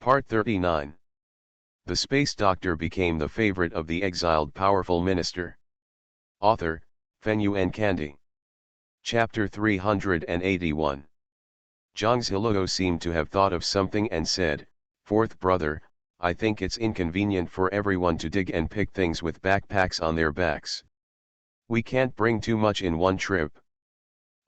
Part 39. The Space Doctor became the favorite of the exiled powerful minister. Author, Fenyuan Kandi. Chapter 381. Zhang's Hiluo seemed to have thought of something and said, "Fourth brother, I think it's inconvenient for everyone to dig and pick things with backpacks on their backs. We can't bring too much in one trip."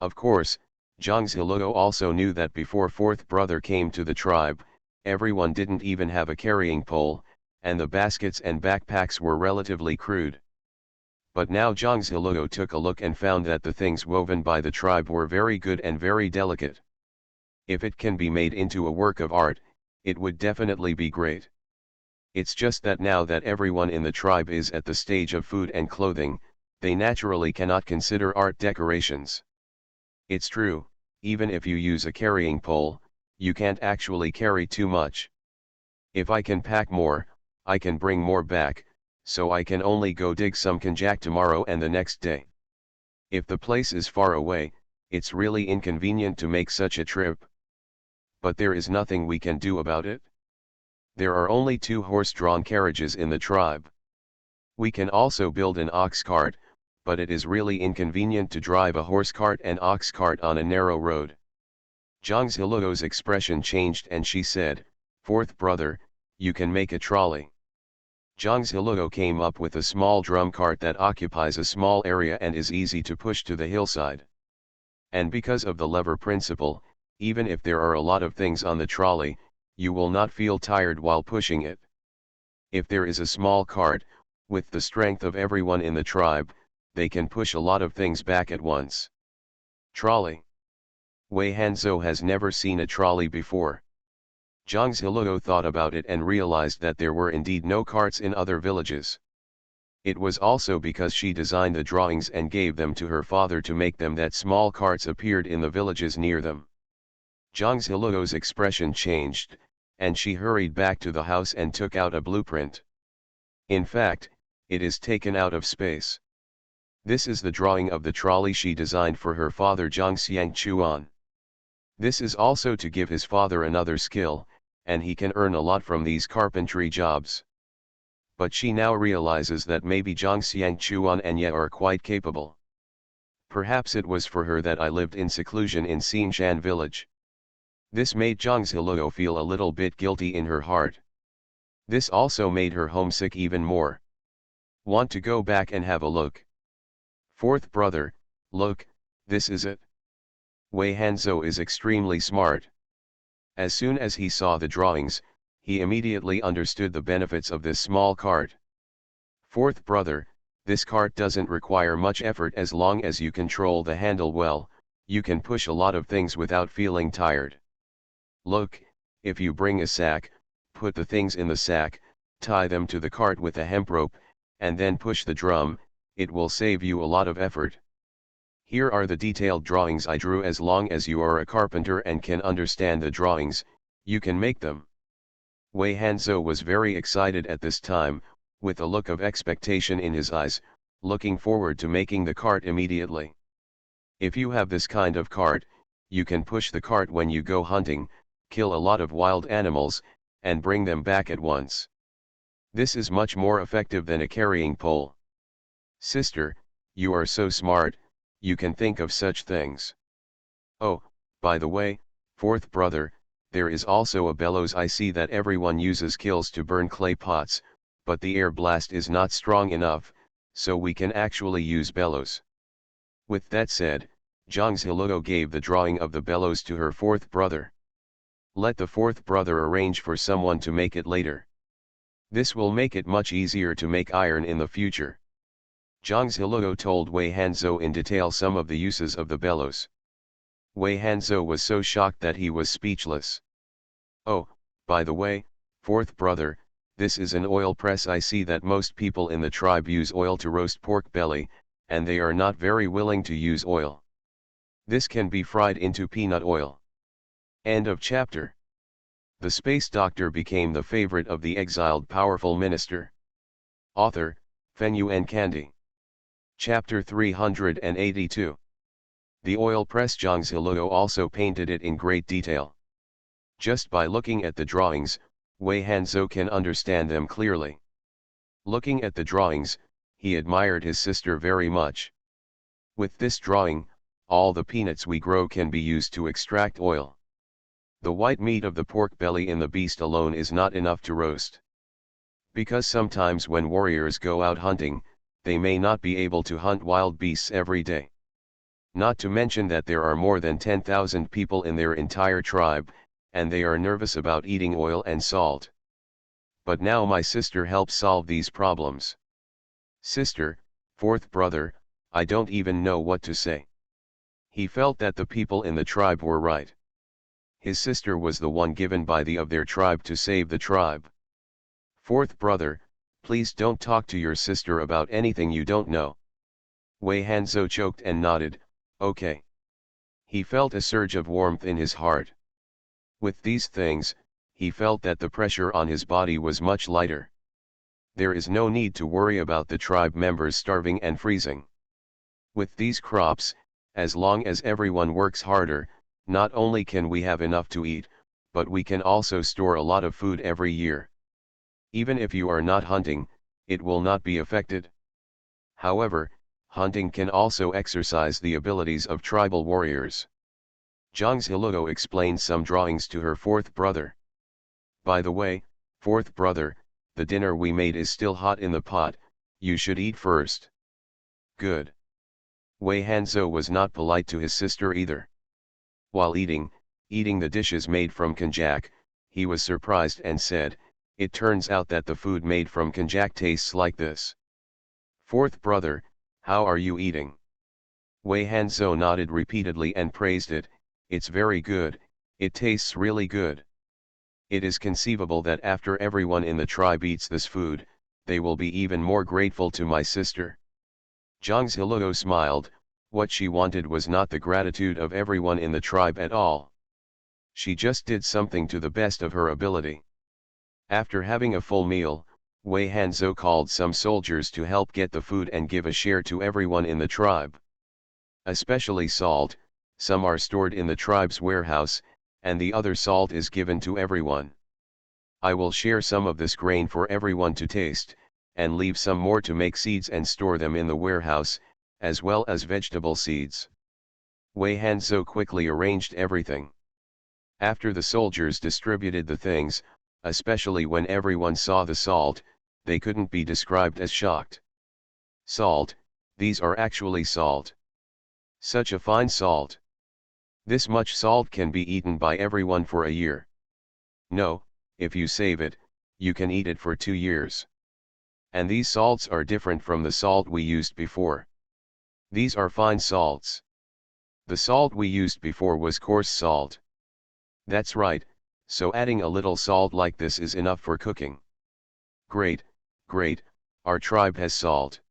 Of course, Zhang's Hiluo also knew that before fourth brother came to the tribe, everyone didn't even have a carrying pole, and the baskets and backpacks were relatively crude. But now Zhang's Hiluo took a look and found that the things woven by the tribe were very good and very delicate. If it can be made into a work of art, it would definitely be great. It's just that now that everyone in the tribe is at the stage of food and clothing, they naturally cannot consider art decorations. It's true, even if you use a carrying pole, you can't actually carry too much. If I can pack more, I can bring more back, so I can only go dig some konjac tomorrow and the next day. If the place is far away, it's really inconvenient to make such a trip. But there is nothing we can do about it. There are only 2 horse-drawn carriages in the tribe. We can also build an ox cart, but it is really inconvenient to drive a horse cart and ox cart on a narrow road. Zhang's Hiluo's expression changed and she said, "Fourth brother, you can make a trolley." Zhang's Hiluo came up with a small drum cart that occupies a small area and is easy to push to the hillside. And because of the lever principle, even if there are a lot of things on the trolley, you will not feel tired while pushing it. If there is a small cart, with the strength of everyone in the tribe, they can push a lot of things back at once. Trolley. Wei Hanzhou has never seen a trolley before. Zhang's Hiluo thought about it and realized that there were indeed no carts in other villages. It was also because she designed the drawings and gave them to her father to make them that small carts appeared in the villages near them. Zhang's Hiluo's expression changed, and she hurried back to the house and took out a blueprint. In fact, it is taken out of space. This is the drawing of the trolley she designed for her father Zhang Xiangchuan. This is also to give his father another skill, and he can earn a lot from these carpentry jobs. But she now realizes that maybe Zhang Xiangchuan and Ye are quite capable. Perhaps it was for her that I lived in seclusion in Xingshan village. This made Zhang's Hiluo feel a little bit guilty in her heart. This also made her homesick even more. Want to go back and have a look. Fourth brother, look, this is it. Wei Hanzhou is extremely smart. As soon as he saw the drawings, he immediately understood the benefits of this small cart. Fourth brother, this cart doesn't require much effort as long as you control the handle well, you can push a lot of things without feeling tired. Look, if you bring a sack, put the things in the sack, tie them to the cart with a hemp rope, and then push the drum, it will save you a lot of effort. Here are the detailed drawings I drew. As long as you are a carpenter and can understand the drawings, you can make them. Wei Hanzhou was very excited at this time, with a look of expectation in his eyes, looking forward to making the cart immediately. If you have this kind of cart, you can push the cart when you go hunting, kill a lot of wild animals, and bring them back at once. This is much more effective than a carrying pole. Sister, you are so smart, you can think of such things. Oh, by the way, fourth brother, there is also a bellows I see that everyone uses kills to burn clay pots, but the air blast is not strong enough, so we can actually use bellows. With that said, Zhang's Hiluo gave the drawing of the bellows to her fourth brother. Let the fourth brother arrange for someone to make it later. This will make it much easier to make iron in the future. Zhang's Hiluo told Wei Hanzhou in detail some of the uses of the bellows. Wei Hanzhou was so shocked that he was speechless. Oh, by the way, fourth brother, this is an oil press. I see that most people in the tribe use oil to roast pork belly, and they are not very willing to use oil. This can be fried into peanut oil. End of chapter. The Space Doctor became the favorite of the exiled powerful minister. Author, Fenyuan Kandi. Chapter 382. The oil press. Zhang's Hiluo also painted it in great detail. Just by looking at the drawings, Wei Hanzhou can understand them clearly. Looking at the drawings, he admired his sister very much. With this drawing, all the peanuts we grow can be used to extract oil. The white meat of the pork belly in the beast alone is not enough to roast. Because sometimes when warriors go out hunting, they may not be able to hunt wild beasts every day. Not to mention that there are more than 10,000 people in their entire tribe, and they are nervous about eating oil and salt. But now my sister helps solve these problems. Sister, fourth brother, I don't even know what to say. He felt that the people in the tribe were right. His sister was the one given by the of their tribe to save the tribe. Fourth brother, please don't talk to your sister about anything you don't know. Wei Hanzhou choked and nodded, okay. He felt a surge of warmth in his heart. With these things, he felt that the pressure on his body was much lighter. There is no need to worry about the tribe members starving and freezing. With these crops, as long as everyone works harder, not only can we have enough to eat, but we can also store a lot of food every year. Even if you are not hunting, it will not be affected. However, hunting can also exercise the abilities of tribal warriors. Zhang Ziluo explained some drawings to her fourth brother. By the way, fourth brother, the dinner we made is still hot in the pot, you should eat first. Good. Wei Hanzhou was not polite to his sister either. While eating the dishes made from konjac, he was surprised and said, it turns out that the food made from konjac tastes like this. Fourth brother, how are you eating? Wei Hanzhou nodded repeatedly and praised it, it's very good, it tastes really good. It is conceivable that after everyone in the tribe eats this food, they will be even more grateful to my sister. Zhang Ziluo smiled, what she wanted was not the gratitude of everyone in the tribe at all. She just did something to the best of her ability. After having a full meal, Wei Hanzhou called some soldiers to help get the food and give a share to everyone in the tribe. Especially salt, some are stored in the tribe's warehouse, and the other salt is given to everyone. I will share some of this grain for everyone to taste, and leave some more to make seeds and store them in the warehouse, as well as vegetable seeds. Wei Hanzhou quickly arranged everything. After the soldiers distributed the things, especially when everyone saw the salt, they couldn't be described as shocked. Salt, these are actually salt. Such a fine salt. This much salt can be eaten by everyone for a year. No, if you save it, you can eat it for 2 years. And these salts are different from the salt we used before. These are fine salts. The salt we used before was coarse salt. That's right, so adding a little salt like this is enough for cooking. Great, great, our tribe has salt.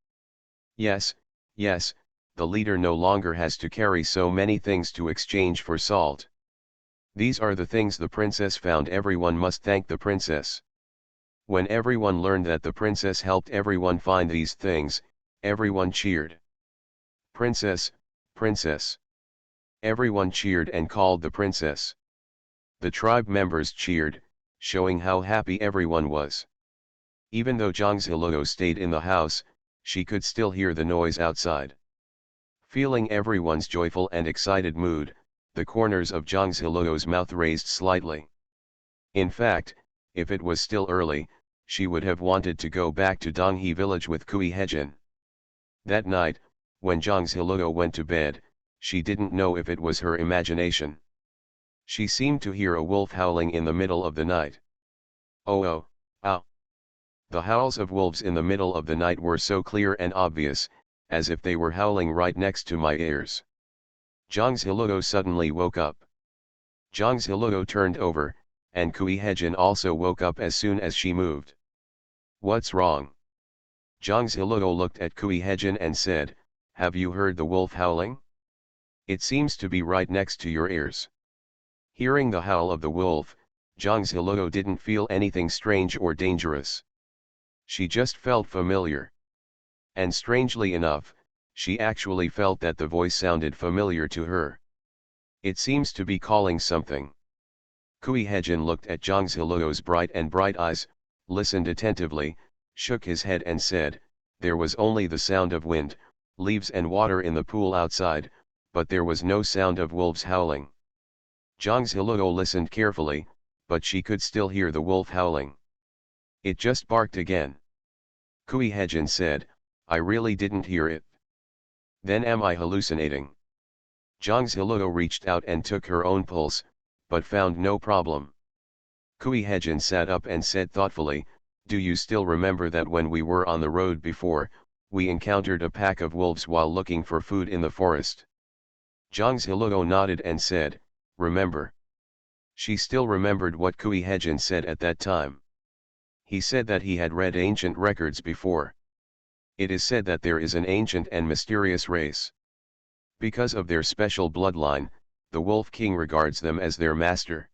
Yes, yes, the leader no longer has to carry so many things to exchange for salt. These are the things the princess found. Everyone must thank the princess. When everyone learned that the princess helped everyone find these things, everyone cheered. Princess, princess. Everyone cheered and called the princess. The tribe members cheered, showing how happy everyone was. Even though Zhang Ziluo stayed in the house, she could still hear the noise outside. Feeling everyone's joyful and excited mood, the corners of Zhang Ziluo's mouth raised slightly. In fact, if it was still early, she would have wanted to go back to Donghe village with Kui Hejin. That night, when Zhang Ziluo went to bed, she didn't know if it was her imagination. She seemed to hear a wolf howling in the middle of the night. Oh, ow. The howls of wolves in the middle of the night were so clear and obvious, as if they were howling right next to my ears. Zhang Ziluo suddenly woke up. Zhang Ziluo turned over, and Kui Hejin also woke up as soon as she moved. What's wrong? Zhang Ziluo looked at Kui Hejin and said, have you heard the wolf howling? It seems to be right next to your ears. Hearing the howl of the wolf, Zhang Ziluo didn't feel anything strange or dangerous. She just felt familiar. And strangely enough, she actually felt that the voice sounded familiar to her. It seems to be calling something. Kui Hejin looked at Zhang Ziluo's bright eyes, listened attentively, shook his head and said, there was only the sound of wind, leaves and water in the pool outside, but there was no sound of wolves howling. Zhang Ziluo listened carefully, but she could still hear the wolf howling. It just barked again. Kui Hejin said, I really didn't hear it. Then am I hallucinating? Zhang Ziluo reached out and took her own pulse, but found no problem. Kui Hejin sat up and said thoughtfully, do you still remember that when we were on the road before, we encountered a pack of wolves while looking for food in the forest? Zhang Ziluo nodded and said, remember. She still remembered what Kui Hejin said at that time. He said that he had read ancient records before. It is said that there is an ancient and mysterious race. Because of their special bloodline, the Wolf King regards them as their master.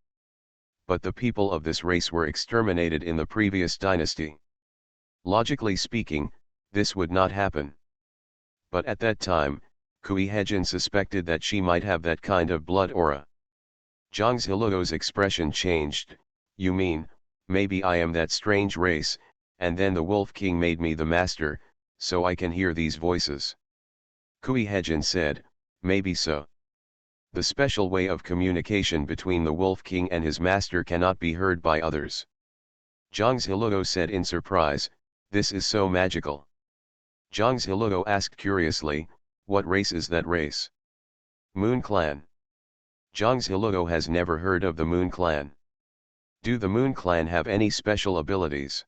But the people of this race were exterminated in the previous dynasty. Logically speaking, this would not happen. But at that time, Kui Hejin suspected that she might have that kind of blood aura. Zhang Ziluo's expression changed. You mean, maybe I am that strange race, and then the Wolf King made me the master, so I can hear these voices. Kui Hejin said, maybe so. The special way of communication between the Wolf King and his master cannot be heard by others. Zhang Ziluo said in surprise, this is so magical. Zhang Ziluo asked curiously, what race is that race? Moon Clan. Zhang Ziluo has never heard of the Moon Clan. Do the Moon Clan have any special abilities?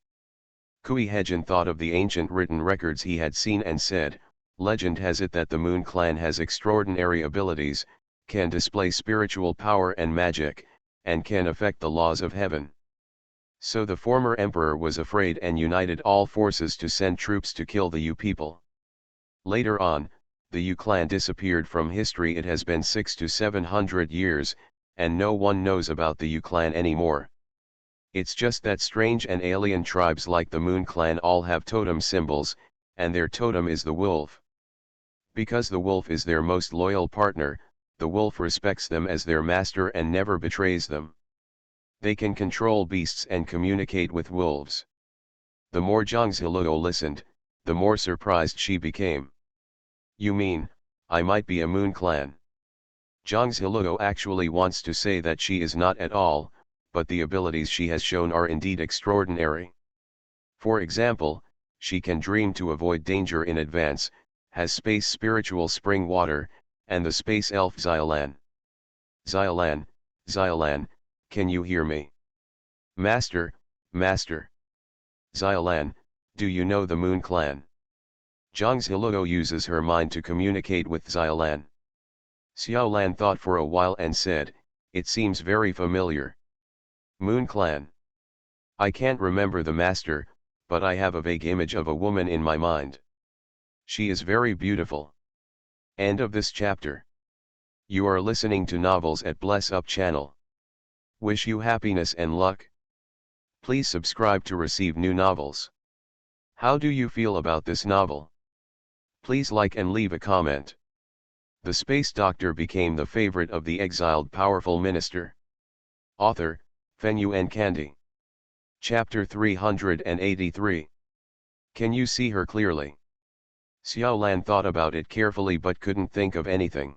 Kui Hejin thought of the ancient written records he had seen and said, legend has it that the Moon Clan has extraordinary abilities, can display spiritual power and magic, and can affect the laws of heaven. So the former emperor was afraid and united all forces to send troops to kill the Yu people. Later on, the Yu clan disappeared from history. It has been 600 to 700 years, and no one knows about the Yu clan anymore. It's just that strange and alien tribes like the Moon Clan all have totem symbols, and their totem is the wolf. Because the wolf is their most loyal partner, the wolf respects them as their master and never betrays them. They can control beasts and communicate with wolves. The more Zhang Ziluo listened, the more surprised she became. You mean, I might be a Moon Clan? Zhang Ziluo actually wants to say that she is not at all, but the abilities she has shown are indeed extraordinary. For example, she can dream to avoid danger in advance, has space spiritual spring water, and the space elf Xylan. Xylan, Xylan, can you hear me? Master, Master. Xylan, do you know the Moon Clan? Zhang Ziluo uses her mind to communicate with Xylan. Xiaolan thought for a while and said, it seems very familiar. Moon Clan. I can't remember the master, but I have a vague image of a woman in my mind. She is very beautiful. End of this chapter. You are listening to Novels at Bless Up channel. Wish you happiness and luck. Please subscribe to receive new novels. How do you feel about this novel? Please like and leave a comment. The Space Doctor became the favorite of the exiled powerful minister. Author, Fenyuan Candy. Chapter 383. Can you see her clearly? Xiaolan thought about it carefully but couldn't think of anything.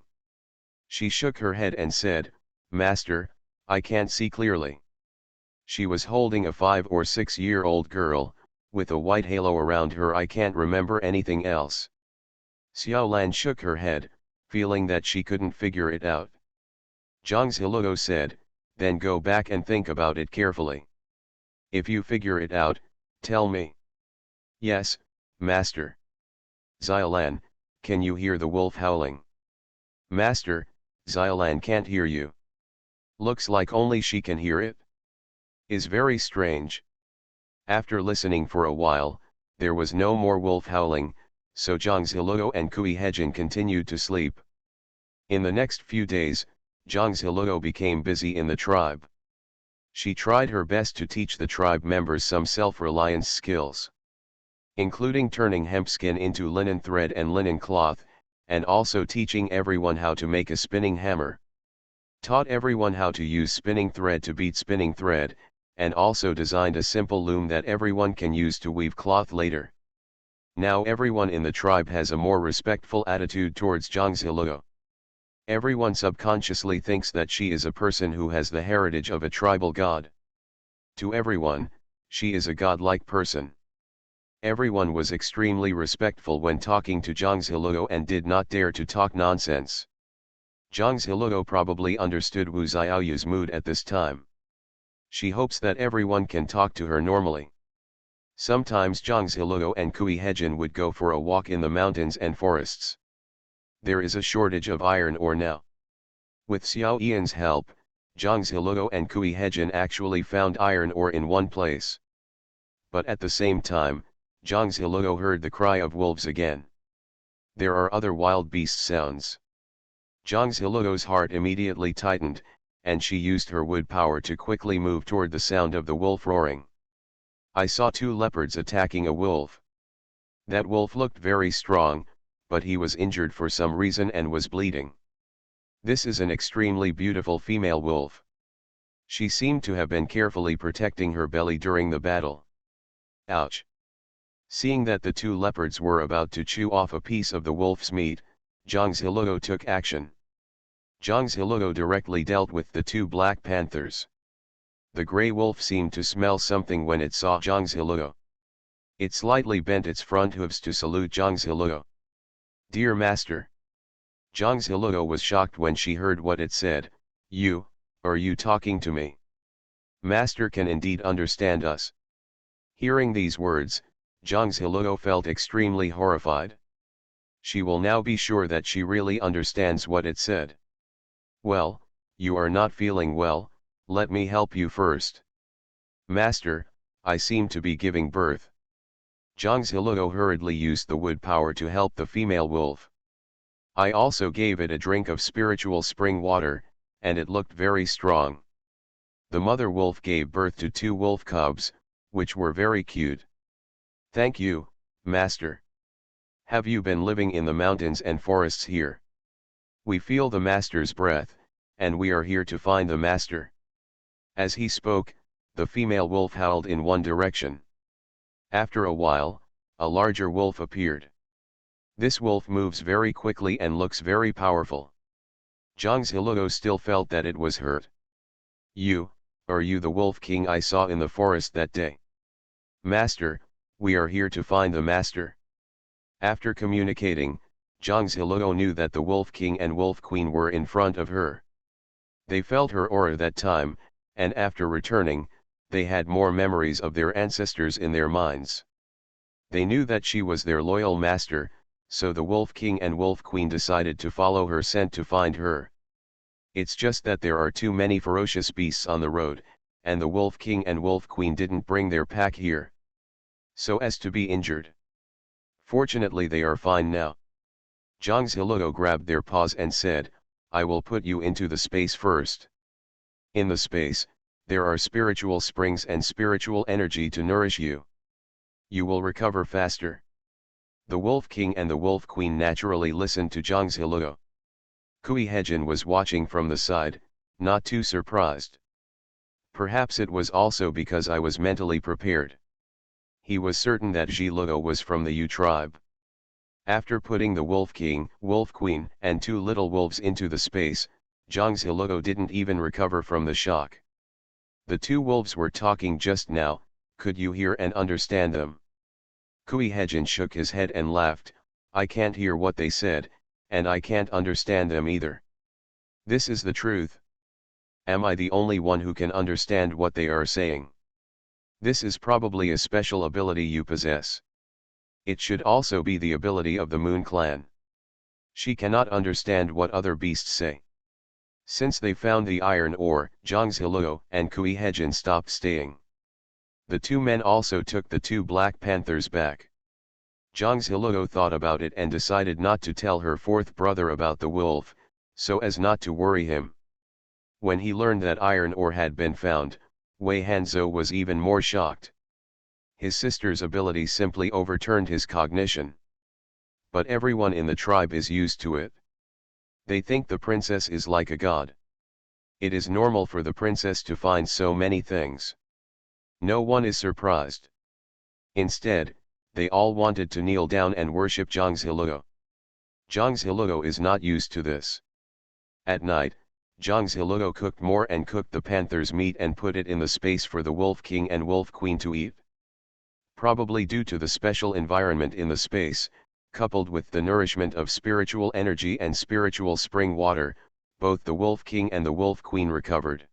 She shook her head and said, Master, I can't see clearly. She was holding a 5 or 6-year-old girl, with a white halo around her. I can't remember anything else. Xiaolan shook her head, feeling that she couldn't figure it out. Zhang Ziluo said, then go back and think about it carefully. If you figure it out, tell me. Yes, Master. Xylan, can you hear the wolf howling? Master, Xylan can't hear you. Looks like only she can hear it. Is very strange. After listening for a while, there was no more wolf howling, so Zhang Ziluo and Kui Hejin continued to sleep. In the next few days, Zhang Ziluo became busy in the tribe. She tried her best to teach the tribe members some self-reliance skills, including turning hemp skin into linen thread and linen cloth, and also teaching everyone how to make a spinning hammer. taught everyone how to use spinning thread to beat spinning thread, and also designed a simple loom that everyone can use to weave cloth later. Now everyone in the tribe has a more respectful attitude towards Zhangziluo. Everyone subconsciously thinks that she is a person who has the heritage of a tribal god. To everyone, she is a godlike person. Everyone was extremely respectful when talking to Zhangziluo and did not dare to talk nonsense. Zhangziluo probably understood Wu Xiaoyu's mood at this time. She hopes that everyone can talk to her normally. Sometimes Zhangziluo and Kui Hejin would go for a walk in the mountains and forests. There is a shortage of iron ore now. With Xiao Yan's help, Zhangziluo and Kui Hejin actually found iron ore in one place. But at the same time, Zhangziluo heard the cry of wolves again. There are other wild beast sounds. Zhangziluo's heart immediately tightened, and she used her wood power to quickly move toward the sound of the wolf roaring. I saw two leopards attacking a wolf. That wolf looked very strong, but he was injured for some reason and was bleeding. This is an extremely beautiful female wolf. She seemed to have been carefully protecting her belly during the battle. Ouch! Seeing that the two leopards were about to chew off a piece of the wolf's meat, Zhangziluo took action. Zhangziluo directly dealt with the two black panthers. The grey wolf seemed to smell something when it saw Zhangziluo. It slightly bent its front hooves to salute Zhangziluo. "Dear master." Zhangziluo was shocked when she heard what it said. Are you talking to me? Master can indeed understand us." Hearing these words, Zhangziluo felt extremely horrified. She will now be sure that she really understands what it said. "Well, you are not feeling well, let me help you first." "Master, I seem to be giving birth." Zhangziluo hurriedly used the wood power to help the female wolf. I also gave it a drink of spiritual spring water, and it looked very strong. The mother wolf gave birth to two wolf cubs, which were very cute. "Thank you, master." "Have you been living in the mountains and forests here?" "We feel the master's breath, and we are here to find the master." As he spoke, the female wolf howled in one direction. After a while, a larger wolf appeared. This wolf moves very quickly and looks very powerful. Zhangziluo still felt that it was hurt. Are you the wolf king I saw in the forest that day?" "Master, we are here to find the master." After communicating, Zhangziluo knew that the wolf king and wolf queen were in front of her. They felt her aura that time, and after returning, they had more memories of their ancestors in their minds. They knew that she was their loyal master, so the Wolf King and Wolf Queen decided to follow her scent to find her. It's just that there are too many ferocious beasts on the road, and the Wolf King and Wolf Queen didn't bring their pack here, so as to be injured. Fortunately they are fine now. Zhangziluo grabbed their paws and said, "I will put you into the space first. In the space, there are spiritual springs and spiritual energy to nourish you. You will recover faster." The Wolf King and the Wolf Queen naturally listened to Zhangziluo. Kui Hejin was watching from the side, not too surprised. Perhaps it was also because I was mentally prepared. He was certain that Zhiluo was from the Yu tribe. After putting the Wolf King, Wolf Queen, and two little wolves into the space, Zhangziluo didn't even recover from the shock. The two wolves were talking just now, could you hear and understand them? Kui Hejin shook his head and laughed, "I can't hear what they said, and I can't understand them either. This is the truth. Am I the only one who can understand what they are saying? This is probably a special ability you possess. It should also be the ability of the Moon Clan. She cannot understand what other beasts say." Since they found the iron ore, Zhangziluo and Kui Hejin stopped staying. The two men also took the two black panthers back. Zhangziluo thought about it and decided not to tell her fourth brother about the wolf, so as not to worry him. When he learned that iron ore had been found, Wei Hanzhou was even more shocked. His sister's ability simply overturned his cognition. But everyone in the tribe is used to it. They think the princess is like a god. It is normal for the princess to find so many things. No one is surprised. Instead, they all wanted to kneel down and worship Zhang's Hiluo. Zhang's Hiluo is not used to this. At night, Zhang's Hiluo cooked more and cooked the panther's meat and put it in the space for the Wolf King and Wolf Queen to eat. Probably due to the special environment in the space, coupled with the nourishment of spiritual energy and spiritual spring water, both the Wolf King and the Wolf Queen recovered.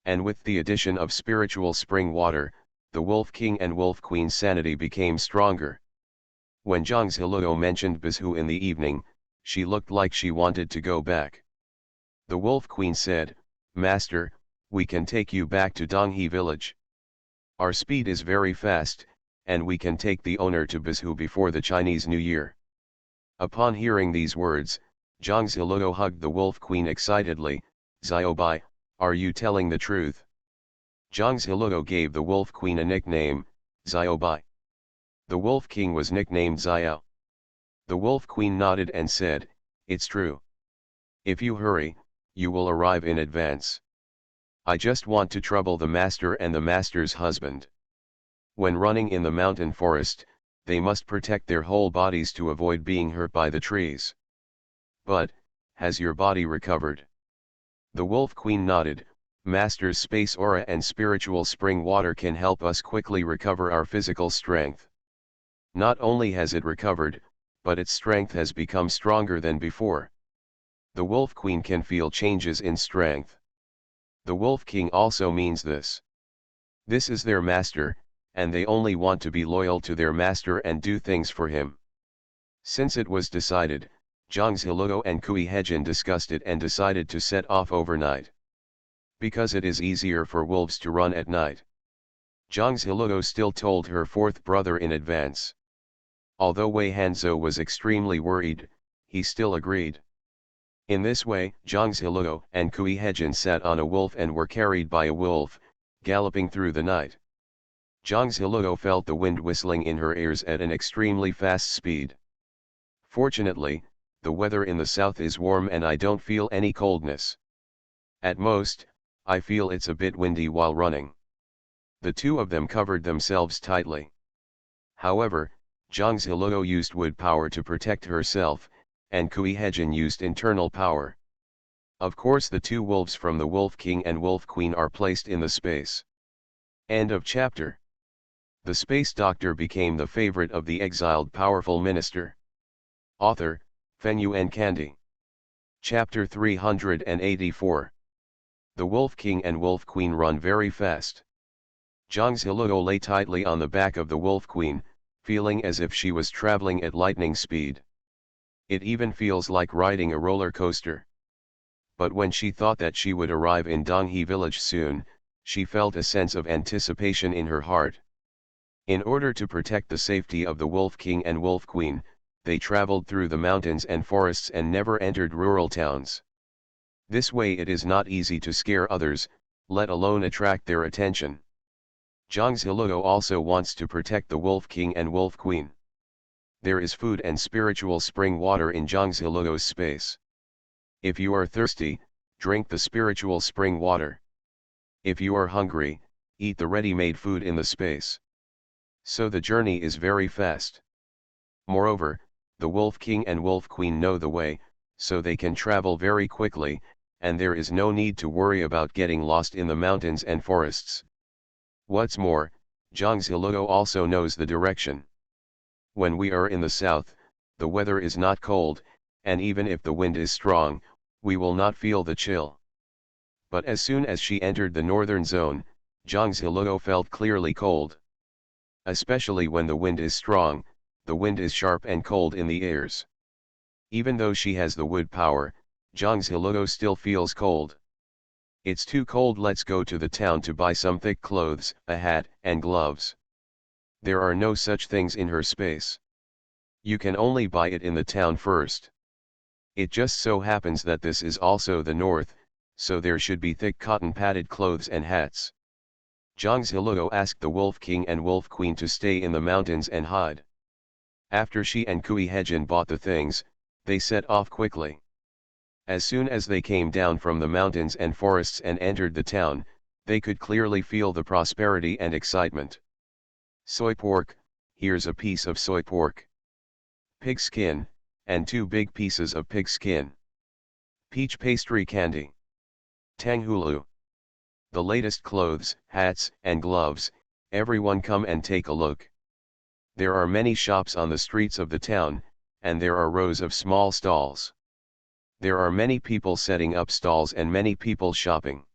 And with the addition of spiritual spring water, the Wolf King and Wolf Queen's sanity became stronger. When Zhang's Hiluo mentioned Bizhu in the evening, she looked like she wanted to go back. The Wolf Queen said, "Master, we can take you back to Donghe village. Our speed is very fast, and we can take the owner to Bizhu before the Chinese New Year." Upon hearing these words, Zhang's Hiluo hugged the Wolf Queen excitedly. "Xiaobai, are you telling the truth?" Zhang's Hiluo gave the Wolf Queen a nickname, Xiaobai. The Wolf King was nicknamed Xiao. The Wolf Queen nodded and said, "It's true. If you hurry, you will arrive in advance. I just want to trouble the master and the master's husband." When running in the mountain forest, they must protect their whole bodies to avoid being hurt by the trees. "But, has your body recovered?" The Wolf Queen nodded. "Master's space aura and spiritual spring water can help us quickly recover our physical strength. Not only has it recovered, but its strength has become stronger than before." The Wolf Queen can feel changes in strength. The Wolf King also means this. This is their master, and they only want to be loyal to their master and do things for him. Since it was decided, Zhang's Hiluo and Kui Hejin discussed it and decided to set off overnight. Because it is easier for wolves to run at night. Zhang's Hiluo still told her fourth brother in advance. Although Wei Hanzhou was extremely worried, he still agreed. In this way, Zhang's Hiluo and Kui Hejin sat on a wolf and were carried by a wolf, galloping through the night. Zhang's Hiluo felt the wind whistling in her ears at an extremely fast speed. "Fortunately, the weather in the south is warm and I don't feel any coldness. At most, I feel it's a bit windy while running." The two of them covered themselves tightly. However, Zhang's Hiluo used wood power to protect herself, and Kui Hejin used internal power. Of course the two wolves from the Wolf King and Wolf Queen are placed in the space. End of chapter. The space doctor became the favorite of the exiled powerful minister. Author, Fenyuan Kandi. Chapter 384. The Wolf King and Wolf Queen run very fast. Zhang's Hiluo lay tightly on the back of the Wolf Queen, feeling as if she was traveling at lightning speed. It even feels like riding a roller coaster. But when she thought that she would arrive in Donghe village soon, she felt a sense of anticipation in her heart. In order to protect the safety of the Wolf King and Wolf Queen, they traveled through the mountains and forests and never entered rural towns. This way it is not easy to scare others, let alone attract their attention. Zhang's Hiluo also wants to protect the Wolf King and Wolf Queen. There is food and spiritual spring water in Zhang's Hiluo's space. If you are thirsty, drink the spiritual spring water. If you are hungry, eat the ready-made food in the space. So the journey is very fast. Moreover, the Wolf King and Wolf Queen know the way, so they can travel very quickly, and there is no need to worry about getting lost in the mountains and forests. What's more, Zhang's Hiluo also knows the direction. When we are in the south, the weather is not cold, and even if the wind is strong, we will not feel the chill. But as soon as she entered the northern zone, Zhang's Hiluo felt clearly cold. Especially when the wind is strong, the wind is sharp and cold in the ears. Even though she has the wood power, Zhang's Hiluo still feels cold. "It's too cold, let's go to the town to buy some thick clothes, a hat, and gloves." There are no such things in her space. You can only buy it in the town first. It just so happens that this is also the north, so there should be thick cotton padded clothes and hats. Zhang's Hiluo asked the Wolf King and Wolf Queen to stay in the mountains and hide. After she and Kui Hejin bought the things, they set off quickly. As soon as they came down from the mountains and forests and entered the town, they could clearly feel the prosperity and excitement. Soy pork, here's a piece of soy pork. Pig skin, and 2 big pieces of pig skin. Peach pastry candy. Tanghulu. The latest clothes, hats, and gloves, everyone come and take a look. There are many shops on the streets of the town, and there are rows of small stalls. There are many people setting up stalls and many people shopping.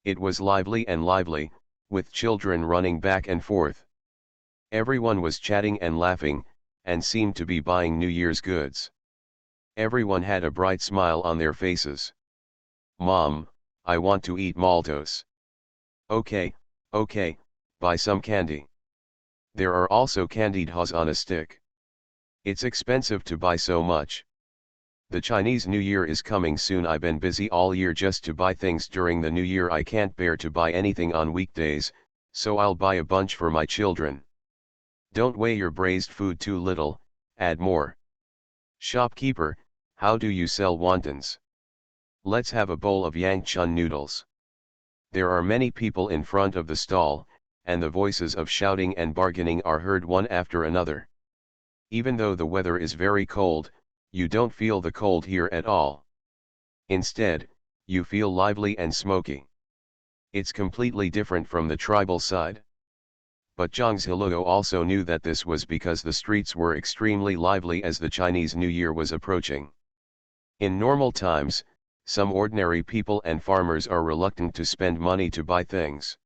It was lively and lively, with children running back and forth. Everyone was chatting and laughing, and seemed to be buying New Year's goods. Everyone had a bright smile on their faces. Mom, I want to eat maltos. Okay, buy some candy. There are also candied haws on a stick. It's expensive to buy so much. The Chinese New Year is coming soon. I've been busy all year just to buy things during the New Year. I can't bear to buy anything on weekdays, so I'll buy a bunch for my children. Don't weigh your braised food too little, add more. Shopkeeper, how do you sell wontons? Let's have a bowl of Yangchun noodles. There are many people in front of the stall, and the voices of shouting and bargaining are heard one after another. Even though the weather is very cold, you don't feel the cold here at all. Instead, you feel lively and smoky. It's completely different from the tribal side. But Zhang Ziluo also knew that this was because the streets were extremely lively as the Chinese New Year was approaching. In normal times, some ordinary people and farmers are reluctant to spend money to buy things.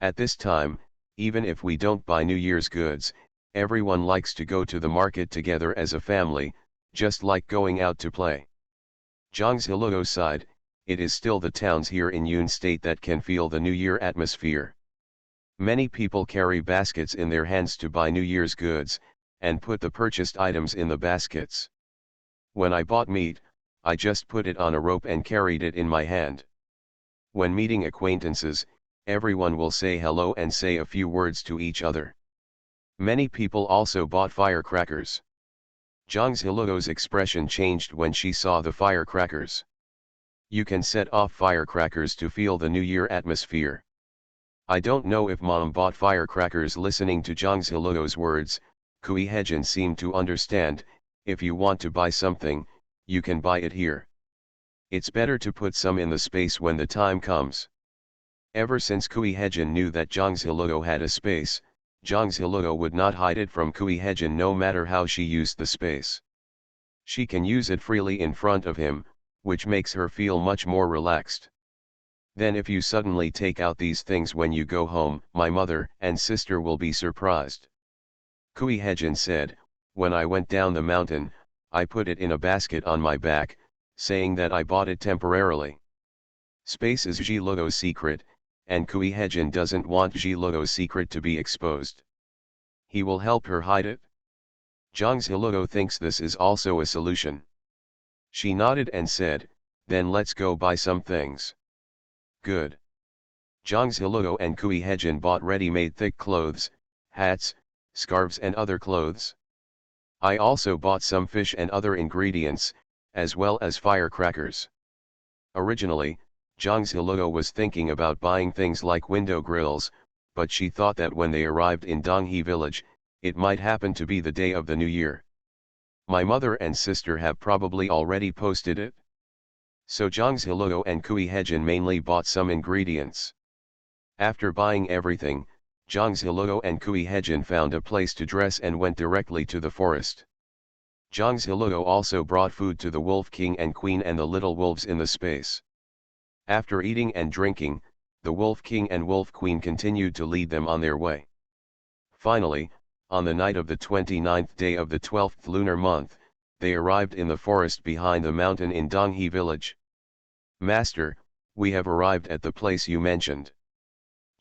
At this time, even if we don't buy New Year's goods, everyone likes to go to the market together as a family, just like going out to play. Zhang Ziluo side, it is still the towns here in Yun State that can feel the New Year atmosphere. Many people carry baskets in their hands to buy New Year's goods, and put the purchased items in the baskets. When I bought meat, I just put it on a rope and carried it in my hand. When meeting acquaintances, everyone will say hello and say a few words to each other. Many people also bought firecrackers. Zhang Ziluo's expression changed when she saw the firecrackers. You can set off firecrackers to feel the New Year atmosphere. I don't know if Mom bought firecrackers. Listening to Zhang Ziluo's words, Kui Hejin seemed to understand. If you want to buy something, you can buy it here. It's better to put some in the space when the time comes. Ever since Kui Hejin knew that Zhang Ziluo had a space, Zhang Ziluo would not hide it from Kui Hejin no matter how she used the space. She can use it freely in front of him, which makes her feel much more relaxed. Then if you suddenly take out these things when you go home, my mother and sister will be surprised. Kui Hejin said, when I went down the mountain, I put it in a basket on my back, saying that I bought it temporarily. Space is Ziluo's secret, and Kui Hejin doesn't want Ziluo's secret to be exposed. He will help her hide it. Zhang Ziluo thinks this is also a solution. She nodded and said, then let's go buy some things. Good. Zhang Ziluo and Kui Hejin bought ready-made thick clothes, hats, scarves and other clothes. I also bought some fish and other ingredients, as well as firecrackers. Originally, Zhang Ziluo was thinking about buying things like window grills, but she thought that when they arrived in Donghe village, it might happen to be the day of the New Year. My mother and sister have probably already posted it. So Zhang Ziluo and Kui Hejin mainly bought some ingredients. After buying everything, Zhang Ziluo and Kui Hejin found a place to dress and went directly to the forest. Zhang Ziluo also brought food to the Wolf King and Queen and the little wolves in the space. After eating and drinking, the Wolf King and Wolf Queen continued to lead them on their way. Finally, on the night of the 29th day of the 12th lunar month, they arrived in the forest behind the mountain in Donghe village. Master, we have arrived at the place you mentioned.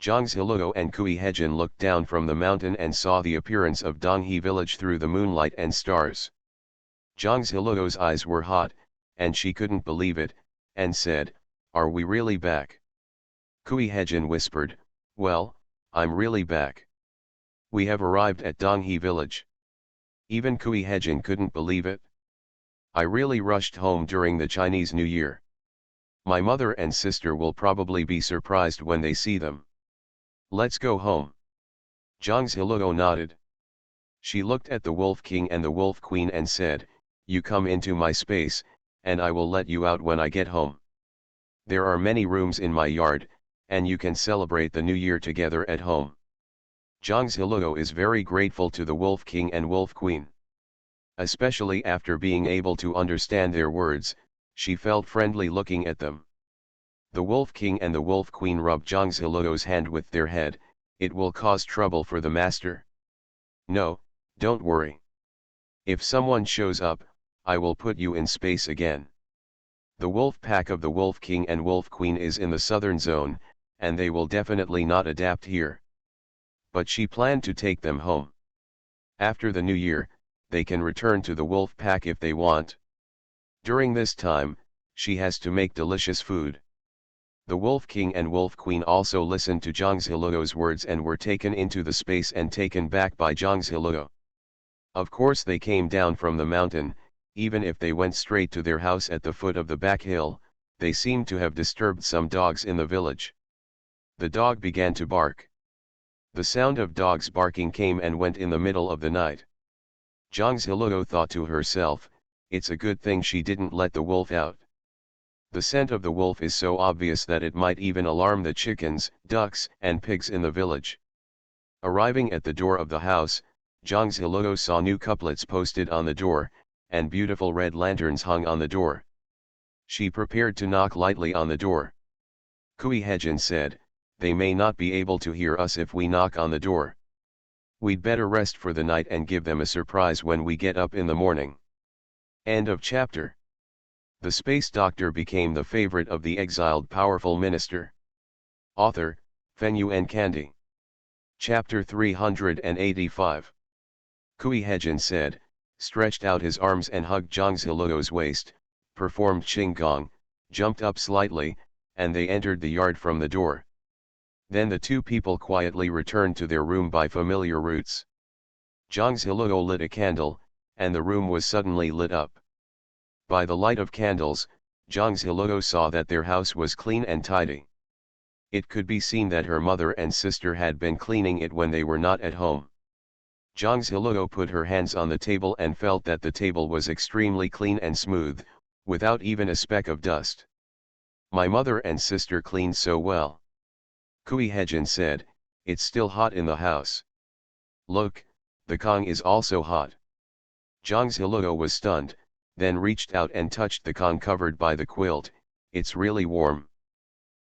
Zhang Ziluo and Kui Hejin looked down from the mountain and saw the appearance of Donghe village through the moonlight and stars. Zhang Ziluo's eyes were hot, and she couldn't believe it, and said, are we really back? Kui Hejin whispered, well, I'm really back. We have arrived at Donghe village. Even Kui Hejin couldn't believe it. I really rushed home during the Chinese New Year. My mother and sister will probably be surprised when they see them. Let's go home. Zhang Ziluo nodded. She looked at the Wolf King and the Wolf Queen and said, "You come into my space, and I will let you out when I get home. There are many rooms in my yard, and you can celebrate the New Year together at home." Zhang Ziluo is very grateful to the Wolf King and Wolf Queen. Especially after being able to understand their words, she felt friendly looking at them. The Wolf King and the Wolf Queen rubbed Zhang Ziluo's hand with their head. "It will cause trouble for the master." "No, don't worry. If someone shows up, I will put you in space again." The wolf pack of the Wolf King and Wolf Queen is in the southern zone, and they will definitely not adapt here. But she planned to take them home. After the New Year, they can return to the wolf pack if they want. During this time, she has to make delicious food. The Wolf King and Wolf Queen also listened to Zhang Ziluo's words and were taken into the space and taken back by Zhang Ziluo. Of course they came down from the mountain. Even if they went straight to their house at the foot of the back hill, they seemed to have disturbed some dogs in the village. The dog began to bark. The sound of dogs barking came and went in the middle of the night. Zhang Ziluo thought to herself, "It's a good thing she didn't let the wolf out. The scent of the wolf is so obvious that it might even alarm the chickens, ducks, and pigs in the village." Arriving at the door of the house, Zhang Ziluo saw new couplets posted on the door, and beautiful red lanterns hung on the door. She prepared to knock lightly on the door. Kui Hejin said, "They may not be able to hear us if we knock on the door. We'd better rest for the night and give them a surprise when we get up in the morning." End of chapter. The space doctor became the favorite of the exiled powerful minister. Author, Fenyuan Kandi. Chapter 385. Kui Hejin said, stretched out his arms and hugged Zhang Ziluo's waist, performed Qinggong, jumped up slightly, and they entered the yard from the door. Then the two people quietly returned to their room by familiar routes. Zhang Ziluo lit a candle, and the room was suddenly lit up. By the light of candles, Zhang Ziluo saw that their house was clean and tidy. It could be seen that her mother and sister had been cleaning it when they were not at home. Zhang Ziluo put her hands on the table and felt that the table was extremely clean and smooth, without even a speck of dust. "My mother and sister cleaned so well." Kui Hejin said, "It's still hot in the house. Look, the Kong is also hot." Zhang Ziluo was stunned, then reached out and touched the Kong covered by the quilt. "It's really warm.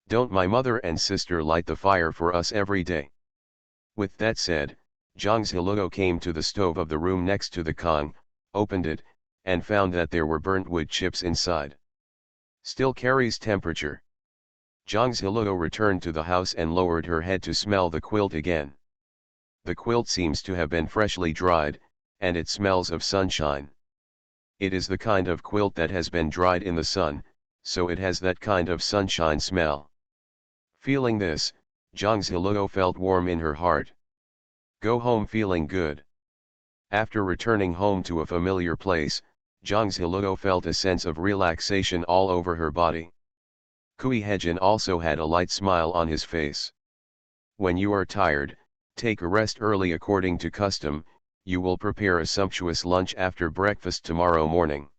Don't my mother and sister light the fire for us every day?" With that said, Zhang Ziluo came to the stove of the room next to the Kong, opened it, and found that there were burnt wood chips inside. "Still carries temperature." Zhang Ziluo returned to the house and lowered her head to smell the quilt again. The quilt seems to have been freshly dried, and it smells of sunshine. It is the kind of quilt that has been dried in the sun, so it has that kind of sunshine smell. Feeling this, Zhang Ziluo felt warm in her heart. Go home feeling good. After returning home to a familiar place, Zhang Ziluo felt a sense of relaxation all over her body. Kui Hejin also had a light smile on his face. "When you are tired, take a rest early according to custom. You will prepare a sumptuous lunch after breakfast tomorrow morning.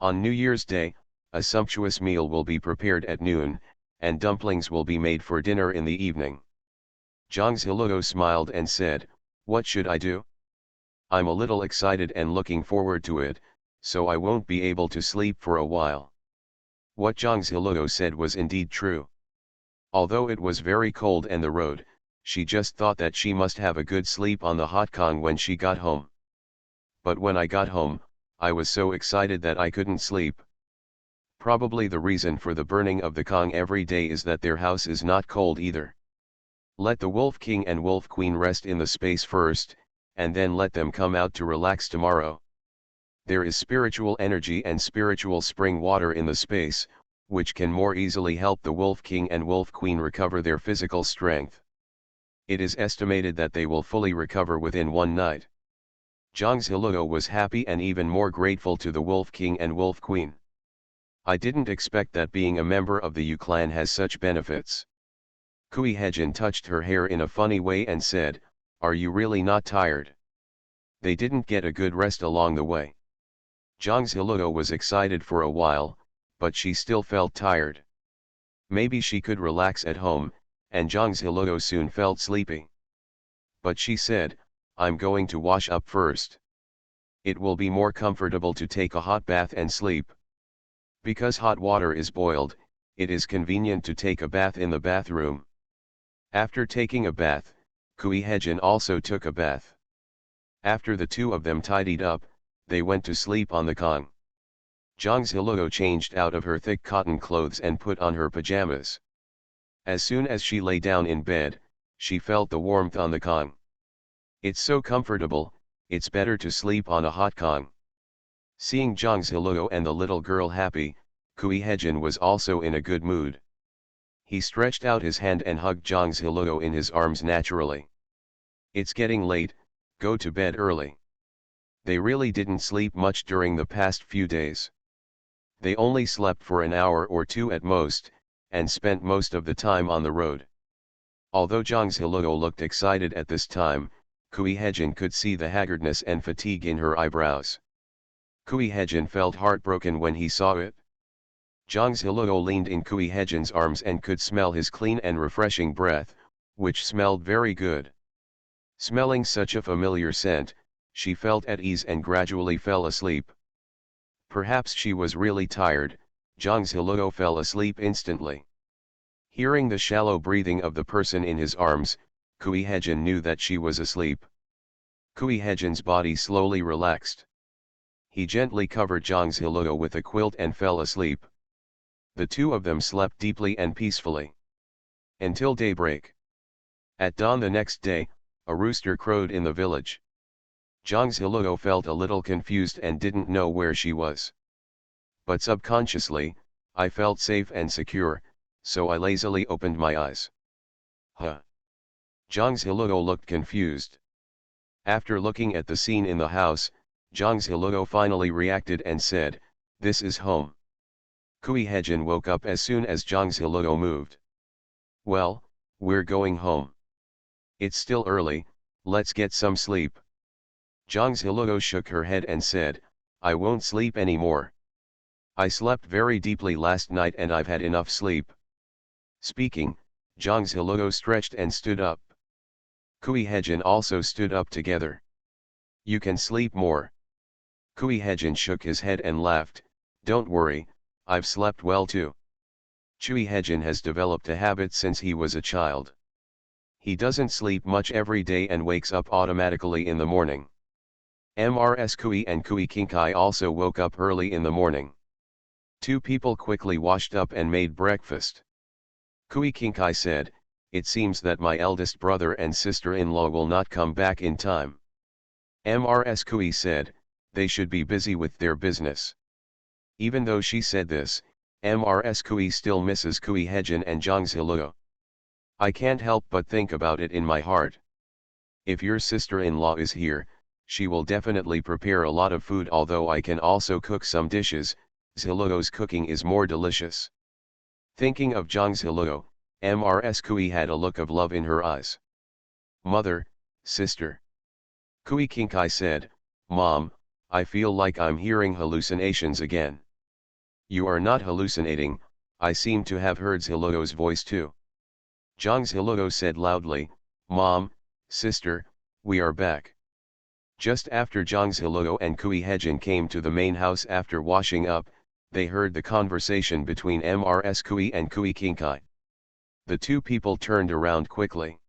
On New Year's Day, a sumptuous meal will be prepared at noon, and dumplings will be made for dinner in the evening." Zhang Ziluo smiled and said, "What should I do? I'm a little excited and looking forward to it, so I won't be able to sleep for a while." What Zhang Ziluo said was indeed true. Although it was very cold and the road, she just thought that she must have a good sleep on the hot Kong when she got home. "But when I got home, I was so excited that I couldn't sleep." Probably the reason for the burning of the Kong every day is that their house is not cold either. Let the Wolf King and Wolf Queen rest in the space first, and then let them come out to relax tomorrow. There is spiritual energy and spiritual spring water in the space, which can more easily help the Wolf King and Wolf Queen recover their physical strength. It is estimated that they will fully recover within one night. Zhang Ziluo was happy and even more grateful to the Wolf King and Wolf Queen. I didn't expect that being a member of the Yu clan has such benefits. Kui Hejin touched her hair in a funny way and said, "Are you really not tired?" They didn't get a good rest along the way. Zhang Ziluo was excited for a while, but she still felt tired. Maybe she could relax at home, and Zhang Ziluo soon felt sleepy. But she said, "I'm going to wash up first. It will be more comfortable to take a hot bath and sleep. Because hot water is boiled, it is convenient to take a bath in the bathroom." After taking a bath, Kui Hejin also took a bath. After the two of them tidied up, they went to sleep on the kong. Zhang Ziluo changed out of her thick cotton clothes and put on her pajamas. As soon as she lay down in bed, she felt the warmth on the kong. "It's so comfortable, it's better to sleep on a hot kong." Seeing Zhang Ziluo and the little girl happy, Kui Hejin was also in a good mood. He stretched out his hand and hugged Zhang Ziluo in his arms naturally. "It's getting late, go to bed early." They really didn't sleep much during the past few days. They only slept for an hour or two at most, and spent most of the time on the road. Although Zhang Ziluo looked excited at this time, Kui Hejin could see the haggardness and fatigue in her eyebrows. Kui Hejin felt heartbroken when he saw it. Zhang Ziluo leaned in Kui Hejin's arms and could smell his clean and refreshing breath, which smelled very good. Smelling such a familiar scent, she felt at ease and gradually fell asleep. Perhaps she was really tired. Zhang Ziluo fell asleep instantly. Hearing the shallow breathing of the person in his arms, Kui Hejin knew that she was asleep. Kui Hejin's body slowly relaxed. He gently covered Zhang Ziluo with a quilt and fell asleep. The two of them slept deeply and peacefully until daybreak. At dawn the next day, a rooster crowed in the village. Zhang Ziluo felt a little confused and didn't know where she was. But subconsciously, I felt safe and secure, so I lazily opened my eyes. Huh? Zhang Ziluo looked confused. After looking at the scene in the house, Zhang Ziluo finally reacted and said, "This is home." Kui Hejin woke up as soon as Zhang Ziluo moved. "Well, we're going home. It's still early, let's get some sleep." Zhang Ziluo shook her head and said, "I won't sleep anymore. I slept very deeply last night and I've had enough sleep." Speaking, Zhang Ziluo stretched and stood up. Kui Hejin also stood up together. "You can sleep more." Kui Hejin shook his head and laughed, "Don't worry, I've slept well too." Kui Hejin has developed a habit since he was a child. He doesn't sleep much every day and wakes up automatically in the morning. Mrs. Kui and Kui Kinkai also woke up early in the morning. Two people quickly washed up and made breakfast. Kui Kinkai said, "It seems that my eldest brother and sister-in-law will not come back in time." Mrs. Kui said, "They should be busy with their business." Even though she said this, Mrs. Kui still misses Kui Hejin and Zhang Ziluo. "I can't help but think about it in my heart. If your sister-in-law is here, she will definitely prepare a lot of food, although I can also cook some dishes. Ziluo's cooking is more delicious." Thinking of Zhang Ziluo, Mrs. Kui had a look of love in her eyes. "Mother, sister." Kui Kinkai said, "Mom, I feel like I'm hearing hallucinations again." "You are not hallucinating, I seem to have heard Ziluo's voice too." Zhang Ziluo said loudly, "Mom, sister, we are back." Just after Zhang Ziluo and Kui Hejin came to the main house after washing up, they heard the conversation between Mrs. Kui and Kui Kinkai. The two people turned around quickly.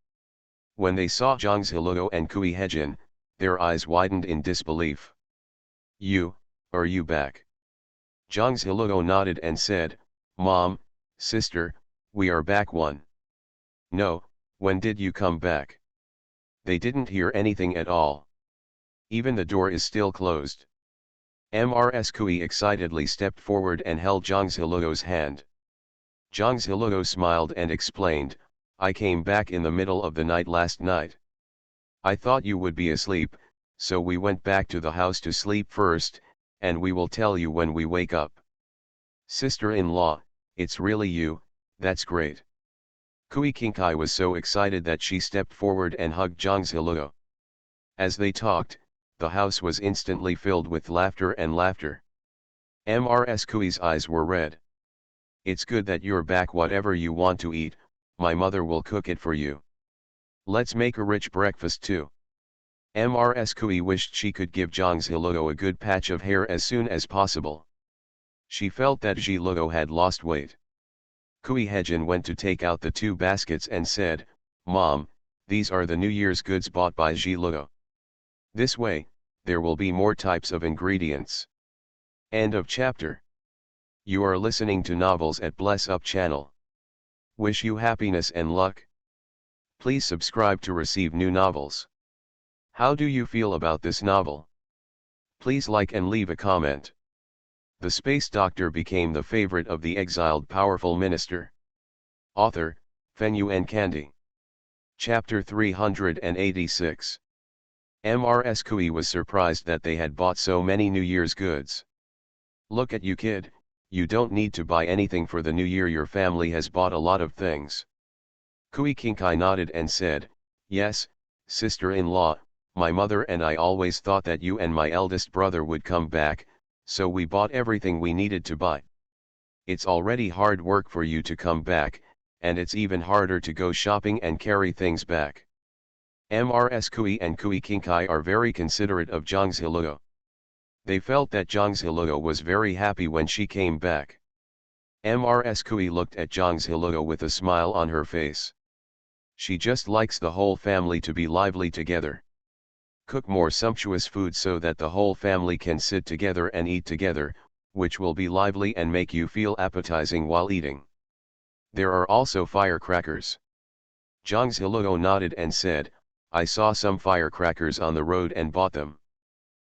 When they saw Zhang Ziluo and Kui Hejin, their eyes widened in disbelief. Are you back?" Zhang Ziluo nodded and said, "Mom, sister, we are back one." "No, when did you come back?" They didn't hear anything at all. Even the door is still closed. Mrs. Kui excitedly stepped forward and held Zhang Ziluo's hand. Zhang Ziluo smiled and explained, "I came back in the middle of the night last night. I thought you would be asleep, so we went back to the house to sleep first, and we will tell you when we wake up. Sister-in-law, it's really you, that's great. Kui Kinkai was so excited that she stepped forward and hugged Zhang Ziluo. As they talked, the house was instantly filled with laughter and laughter. Mrs. Kui's eyes were red. It's good that you're back. Whatever you want to eat, my mother will cook it for you. Let's make a rich breakfast too. Mrs. Kui wished she could give Zhang Ziluo a good patch of hair as soon as possible. She felt that Ziluo had lost weight. Kui Hejin went to take out the 2 baskets and said, "Mom, these are the New Year's goods bought by Ziluo. This way, there will be more types of ingredients." End of chapter. You are listening to novels at Bless Up channel. Wish you happiness and luck. Please subscribe to receive new novels. How do you feel about this novel? Please like and leave a comment. The space doctor became the favorite of the exiled powerful minister. Author, Fenyuan Kandi. Chapter 386. Mrs. Kui was surprised that they had bought so many New Year's goods. Look at you, kid, you don't need to buy anything for the new year. Your family has bought a lot of things. Kui Kinkai nodded and said, "Yes, sister-in-law, my mother and I always thought that you and my eldest brother would come back, so we bought everything we needed to buy. It's already hard work for you to come back, and it's even harder to go shopping and carry things back." Mrs. Kui and Kui Kinkai are very considerate of Zhang Ziluo. They felt that Zhang Ziluo was very happy when she came back. Mrs. Kui looked at Zhang Ziluo with a smile on her face. She just likes the whole family to be lively together. Cook more sumptuous food so that the whole family can sit together and eat together, which will be lively and make you feel appetizing while eating. There are also firecrackers. Zhang Ziluo nodded and said, "I saw some firecrackers on the road and bought them."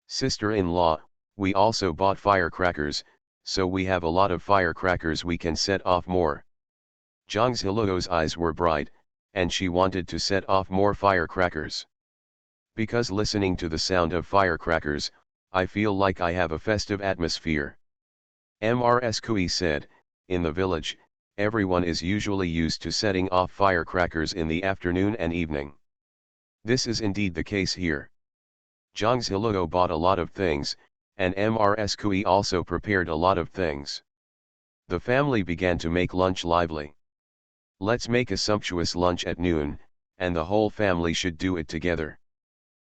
Sister-in-law, we also bought firecrackers, so we have a lot of firecrackers we can set off more. Zhang Ziluo's eyes were bright, and she wanted to set off more firecrackers. Because listening to the sound of firecrackers, I feel like I have a festive atmosphere. Mrs. Kui said, "In the village, everyone is usually used to setting off firecrackers in the afternoon and evening. This is indeed the case here." Zhang Ziluo bought a lot of things, and Mrs. Kui also prepared a lot of things. The family began to make lunch lively. Let's make a sumptuous lunch at noon, and the whole family should do it together.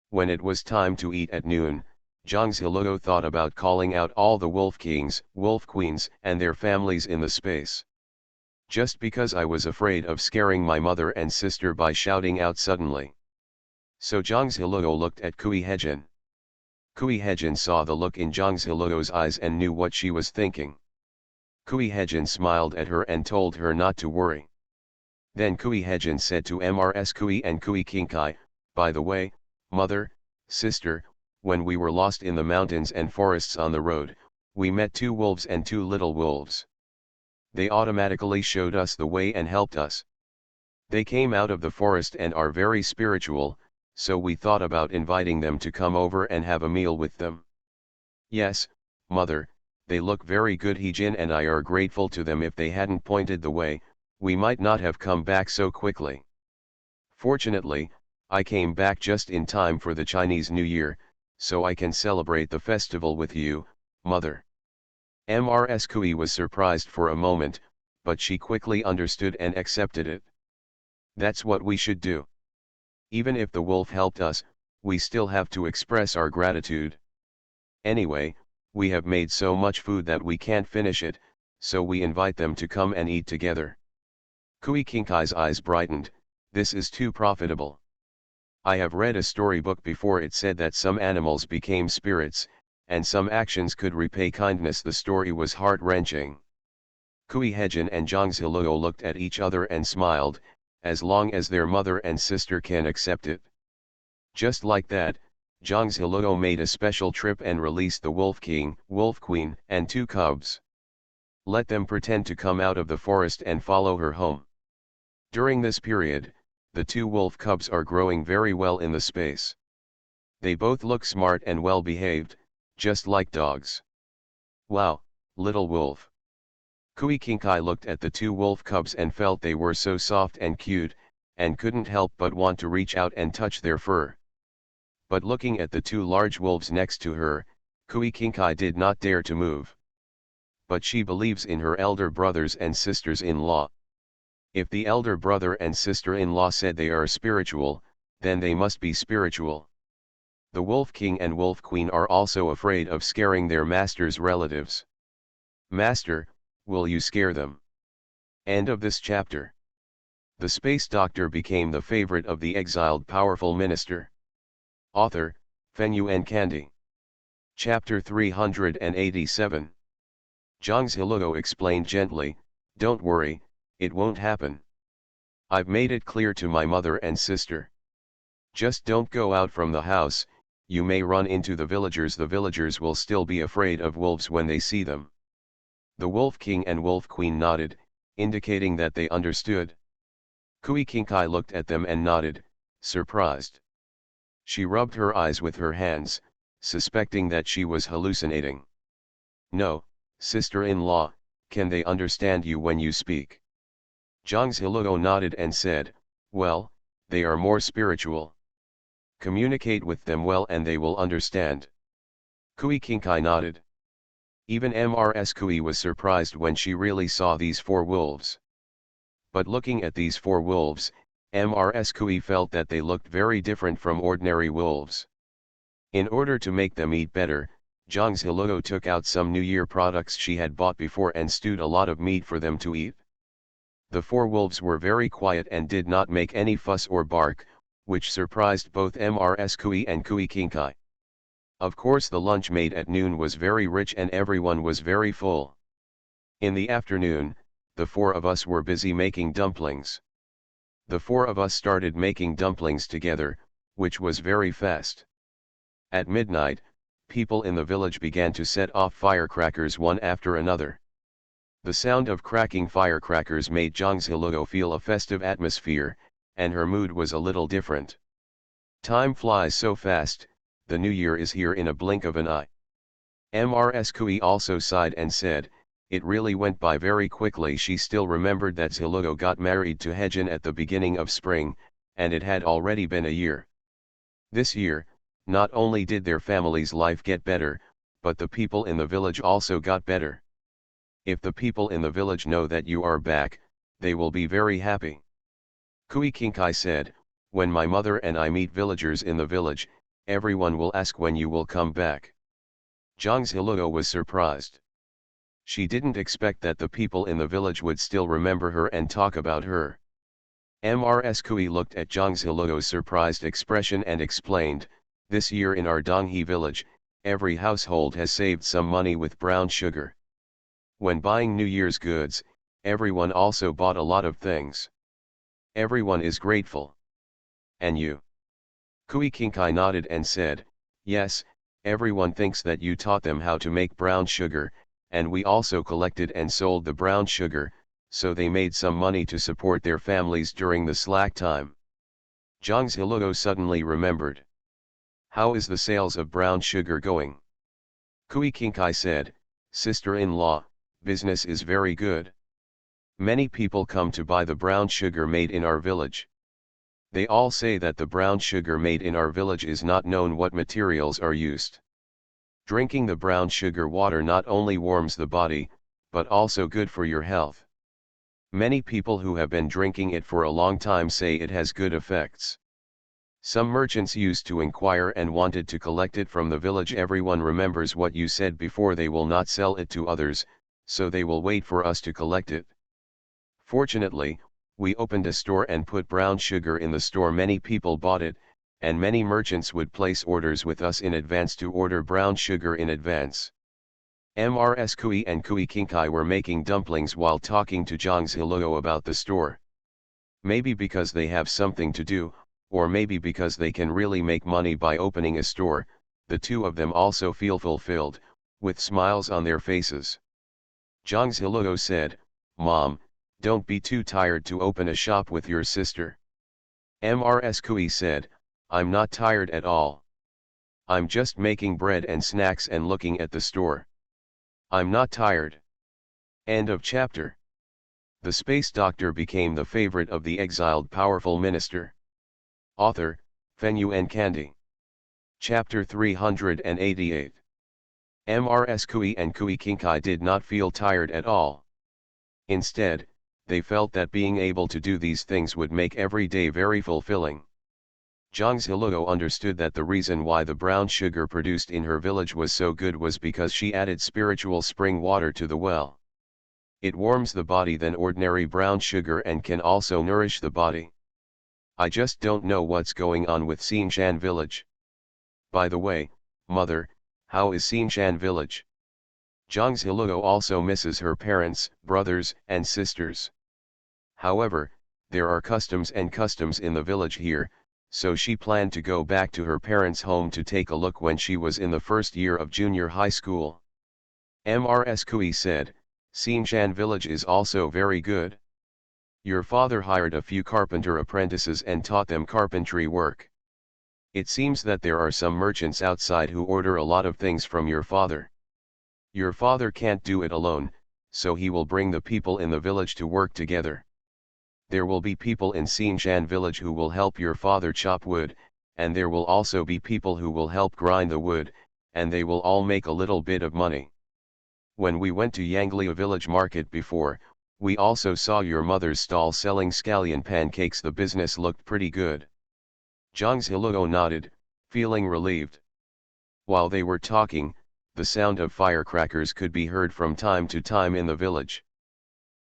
When it was time to eat at noon, Zhang Ziluo thought about calling out all the wolf kings, wolf queens, and their families in the space. Just because I was afraid of scaring my mother and sister by shouting out suddenly. So Zhang Ziluo looked at Kui Hejin. Kui Hejin saw the look in Zhang Ziluo's eyes and knew what she was thinking. Kui Hejin smiled at her and told her not to worry. Then Kui Hejin said to Mrs. Kui and Kui Kinkai, "By the way, mother, sister, when we were lost in the mountains and forests on the road, we met 2 wolves and 2 little wolves. They automatically showed us the way and helped us. They came out of the forest and are very spiritual, so we thought about inviting them to come over and have a meal with them." "Yes, mother, they look very good. Hejin and I are grateful to them. If they hadn't pointed the way, we might not have come back so quickly. Fortunately, I came back just in time for the Chinese New Year, so I can celebrate the festival with you, mother." Mrs. Kui was surprised for a moment, but she quickly understood and accepted it. That's what we should do. Even if the wolf helped us, we still have to express our gratitude. Anyway, we have made so much food that we can't finish it, so we invite them to come and eat together. Kui Kinkai's eyes brightened. This is too profitable. I have read a storybook before. It said that some animals became spirits, and some actions could repay kindness. The story was heart-wrenching. Kui Hejin and Zhang Ziluo looked at each other and smiled, as long as their mother and sister can accept it. Just like that, Zhang Ziluo made a special trip and released the Wolf King, Wolf Queen, and 2 cubs. Let them pretend to come out of the forest and follow her home. During this period, the 2 wolf cubs are growing very well in the space. They both look smart and well behaved, just like dogs. Wow, little wolf. Kui Kinkai looked at the two wolf cubs and felt they were so soft and cute, and couldn't help but want to reach out and touch their fur. But looking at the two large wolves next to her, Kui Kinkai did not dare to move. But she believes in her elder brothers and sisters-in-law. If the elder brother and sister-in-law said they are spiritual, then they must be spiritual. The Wolf King and Wolf Queen are also afraid of scaring their master's relatives. Master, will you scare them? End of this chapter. The space doctor became the favorite of the exiled powerful minister. Author, Fenyuan Candy. Chapter 387. Zhang Ziluo explained gently, "Don't worry, it won't happen. I've made it clear to my mother and sister. Just don't go out from the house, you may run into the villagers will still be afraid of wolves when they see them." The Wolf King and Wolf Queen nodded, indicating that they understood. Kui Kinkai looked at them and nodded, surprised. She rubbed her eyes with her hands, suspecting that she was hallucinating. "No, sister-in-law, can they understand you when you speak?" Zhang Ziluo nodded and said, "Well, they are more spiritual. Communicate with them well and they will understand." Kui Kinkai nodded. Even Mrs. Kui was surprised when she really saw these four wolves. But looking at these four wolves, Mrs. Kui felt that they looked very different from ordinary wolves. In order to make them eat better, Zhang Ziluo took out some New Year products she had bought before and stewed a lot of meat for them to eat. The four wolves were very quiet and did not make any fuss or bark, which surprised both Mrs. Kui and Kui Kinkai. Of course the lunch made at noon was very rich and everyone was very full. In the afternoon, the four of us were busy making dumplings. The four of us started making dumplings together, which was very fast. At midnight, people in the village began to set off firecrackers one after another. The sound of cracking firecrackers made Zhang Ziluo feel a festive atmosphere, and her mood was a little different. Time flies so fast, the new year is here in a blink of an eye. Mrs. Kui also sighed and said, "It really went by very quickly." She still remembered that Ziluo got married to Hejin at the beginning of spring, and it had already been a year. This year, not only did their family's life get better, but the people in the village also got better. If the people in the village know that you are back, they will be very happy. Kui Kinkai said, "When my mother and I meet villagers in the village, everyone will ask when you will come back." Zhang Ziluo was surprised. She didn't expect that the people in the village would still remember her and talk about her. Mrs. Kui looked at Zhang Ziluo's surprised expression and explained, "This year in our Donghe village, every household has saved some money with brown sugar. When buying New Year's goods, everyone also bought a lot of things. Everyone is grateful." "And you?" Kui Kinkai nodded and said, "Yes, everyone thinks that you taught them how to make brown sugar, and we also collected and sold the brown sugar, so they made some money to support their families during the slack time." Zhang Ziluo suddenly remembered. "How is the sales of brown sugar going?" Kui Kinkai said, "Sister-in-law, business is very good. Many people come to buy the brown sugar made in our village. They all say that the brown sugar made in our village is not known what materials are used. Drinking the brown sugar water not only warms the body, but also good for your health. Many people who have been drinking it for a long time say it has good effects. Some merchants used to inquire and wanted to collect it from the village. Everyone remembers what you said before. They will not sell it to others, so they will wait for us to collect it. Fortunately, we opened a store and put brown sugar in the store. Many people bought it, and many merchants would place orders with us in advance to order brown sugar in advance." Mrs. Kui and Kui Kinkai were making dumplings while talking to Zhang Ziluo about the store. Maybe because they have something to do, or maybe because they can really make money by opening a store, the two of them also feel fulfilled, with smiles on their faces. Zhang Ziluo said, "Mom, don't be too tired to open a shop with your sister." Mrs. Kui said, "I'm not tired at all. I'm just making bread and snacks and looking at the store. I'm not tired. End of chapter. The space doctor became the favorite of the exiled powerful minister. Author, Fenyuan Kandi. Chapter 388. Mrs. Kui and Kui Kinkai did not feel tired at all. Instead, they felt that being able to do these things would make every day very fulfilling. Zhang Ziluo understood that the reason why the brown sugar produced in her village was so good was because she added spiritual spring water to the well. It warms the body than ordinary brown sugar and can also nourish the body. I just don't know what's going on with Xinshan village. By the way, mother, how is Xinshan village? Zhang Ziluo also misses her parents, brothers, and sisters. However, there are customs in the village here, so she planned to go back to her parents' home to take a look when she was in the first year of junior high school. Mrs. Kui said, Xinshan village is also very good. Your father hired a few carpenter apprentices and taught them carpentry work. It seems that there are some merchants outside who order a lot of things from your father. Your father can't do it alone, so he will bring the people in the village to work together. There will be people in Xinshan village who will help your father chop wood, and there will also be people who will help grind the wood, and they will all make a little bit of money. When we went to Yanglia village market before, we also saw your mother's stall selling scallion pancakes. The business looked pretty good. Zhang Ziluo nodded, feeling relieved. While they were talking, the sound of firecrackers could be heard from time to time in the village.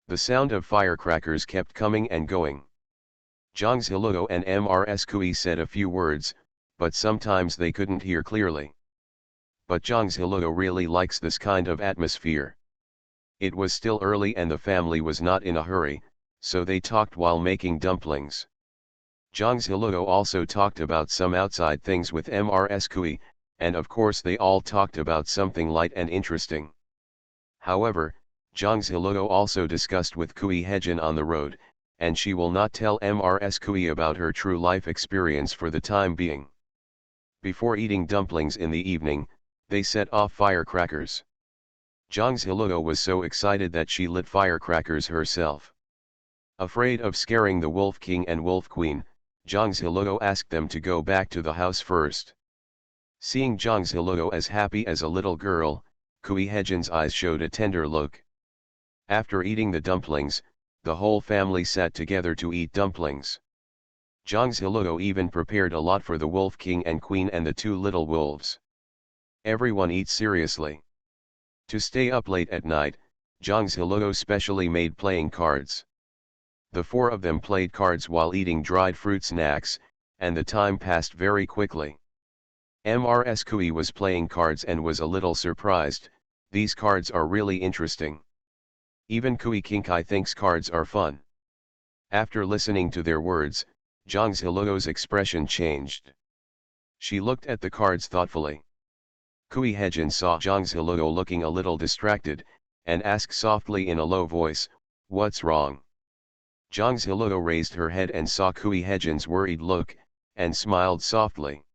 The sound of firecrackers kept coming and going. Zhang Ziluo and Mrs. Kui said a few words, but sometimes they couldn't hear clearly. But Zhang Ziluo really likes this kind of atmosphere. It was still early and the family was not in a hurry, so they talked while making dumplings. Zhang Ziluo also talked about some outside things with Mrs. Kui, and of course they all talked about something light and interesting. However, Zhang Ziluo also discussed with Kui Hejin on the road, and she will not tell Mrs. Kui about her true life experience for the time being. Before eating dumplings in the evening, they set off firecrackers. Zhang Ziluo was so excited that she lit firecrackers herself. Afraid of scaring the Wolf King and Wolf Queen, Zhang Ziluo asked them to go back to the house first. Seeing Zhang Ziluo as happy as a little girl, Kui Hejin's eyes showed a tender look. After eating the dumplings, the whole family sat together to eat dumplings. Zhang Ziluo even prepared a lot for the Wolf King and Queen and the two little wolves. Everyone eats seriously. To stay up late at night, Zhang Ziluo specially made playing cards. The four of them played cards while eating dried fruit snacks, and the time passed very quickly. Mrs. Kui was playing cards and was a little surprised. These cards are really interesting. Even Kui Kinkai thinks cards are fun. After listening to their words, Zhang Ziluo's expression changed. She looked at the cards thoughtfully. Kui Hejin saw Zhang Ziluo looking a little distracted, and asked softly in a low voice, "What's wrong?" Zhang Ziluo raised her head and saw Kui Hejin's worried look, and smiled softly.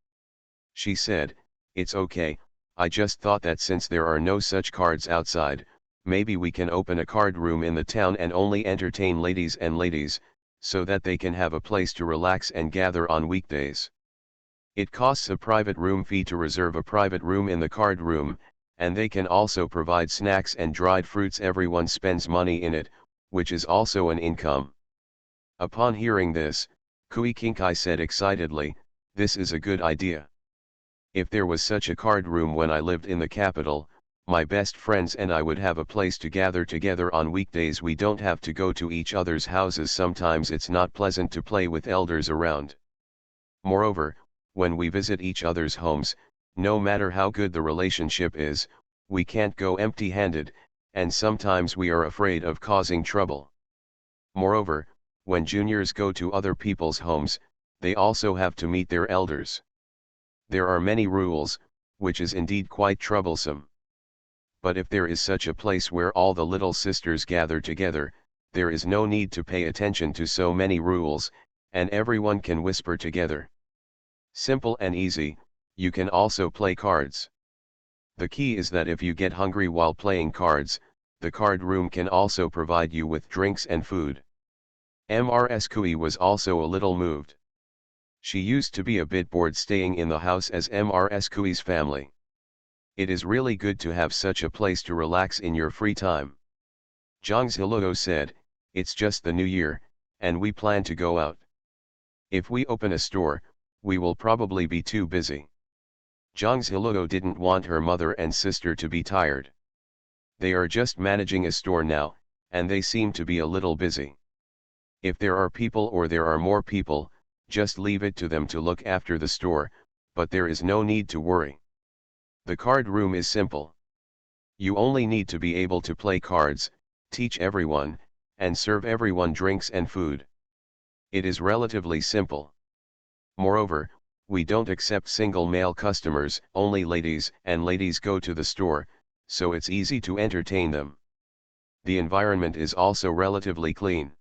She said, "It's okay, I just thought that since there are no such cards outside, maybe we can open a card room in the town and only entertain ladies, so that they can have a place to relax and gather on weekdays. It costs a private room fee to reserve a private room in the card room, and they can also provide snacks and dried fruits. Everyone spends money in it, which is also an income." Upon hearing this, Kui Kinkai said excitedly, "This is a good idea. If there was such a card room when I lived in the capital, my best friends and I would have a place to gather together on weekdays. We don't have to go to each other's houses. Sometimes it's not pleasant to play with elders around. Moreover, when we visit each other's homes, no matter how good the relationship is, we can't go empty-handed, and sometimes we are afraid of causing trouble. Moreover, when juniors go to other people's homes, they also have to meet their elders. There are many rules, which is indeed quite troublesome. But if there is such a place where all the little sisters gather together, there is no need to pay attention to so many rules, and everyone can whisper together. Simple and easy, You can also play cards. The key is that if you get hungry while playing cards, the card room can also provide you with drinks and food. Ms. Kui was also a little moved. She used to be a bit bored staying in the house as Ms. Kui's family. It is really good to have such a place to relax in your free time. Zhang Ziluo said, "It's just the new year, and we plan to go out. If we open a store, we will probably be too busy." Zhang Ziluo didn't want her mother and sister to be tired. They are just managing a store now, and they seem to be a little busy. If there are people or there are more people, just leave it to them to look after the store, but there is no need to worry. The card room is simple. You only need to be able to play cards, teach everyone, and serve everyone drinks and food. It is relatively simple. Moreover, we don't accept single male customers, only ladies, and ladies go to the store, so it's easy to entertain them. The environment is also relatively clean.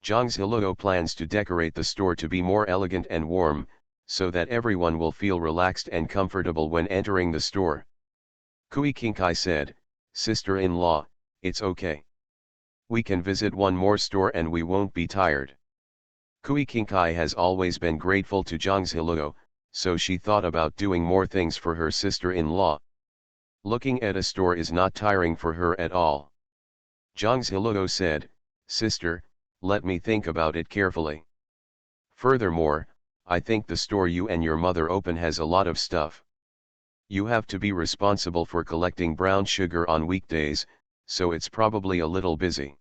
Zhang Ziluo plans to decorate the store to be more elegant and warm, so that everyone will feel relaxed and comfortable when entering the store. Kui Qingkai said, "Sister-in-law, it's okay. We can visit one more store and we won't be tired." Kui Qingkai has always been grateful to Zhang Ziluo, so she thought about doing more things for her sister-in-law. Looking at a store is not tiring for her at all. Zhang Ziluo said, "Sister, let me think about it carefully. Furthermore, I think the store you and your mother open has a lot of stuff. You have to be responsible for collecting brown sugar on weekdays, so it's probably a little busy.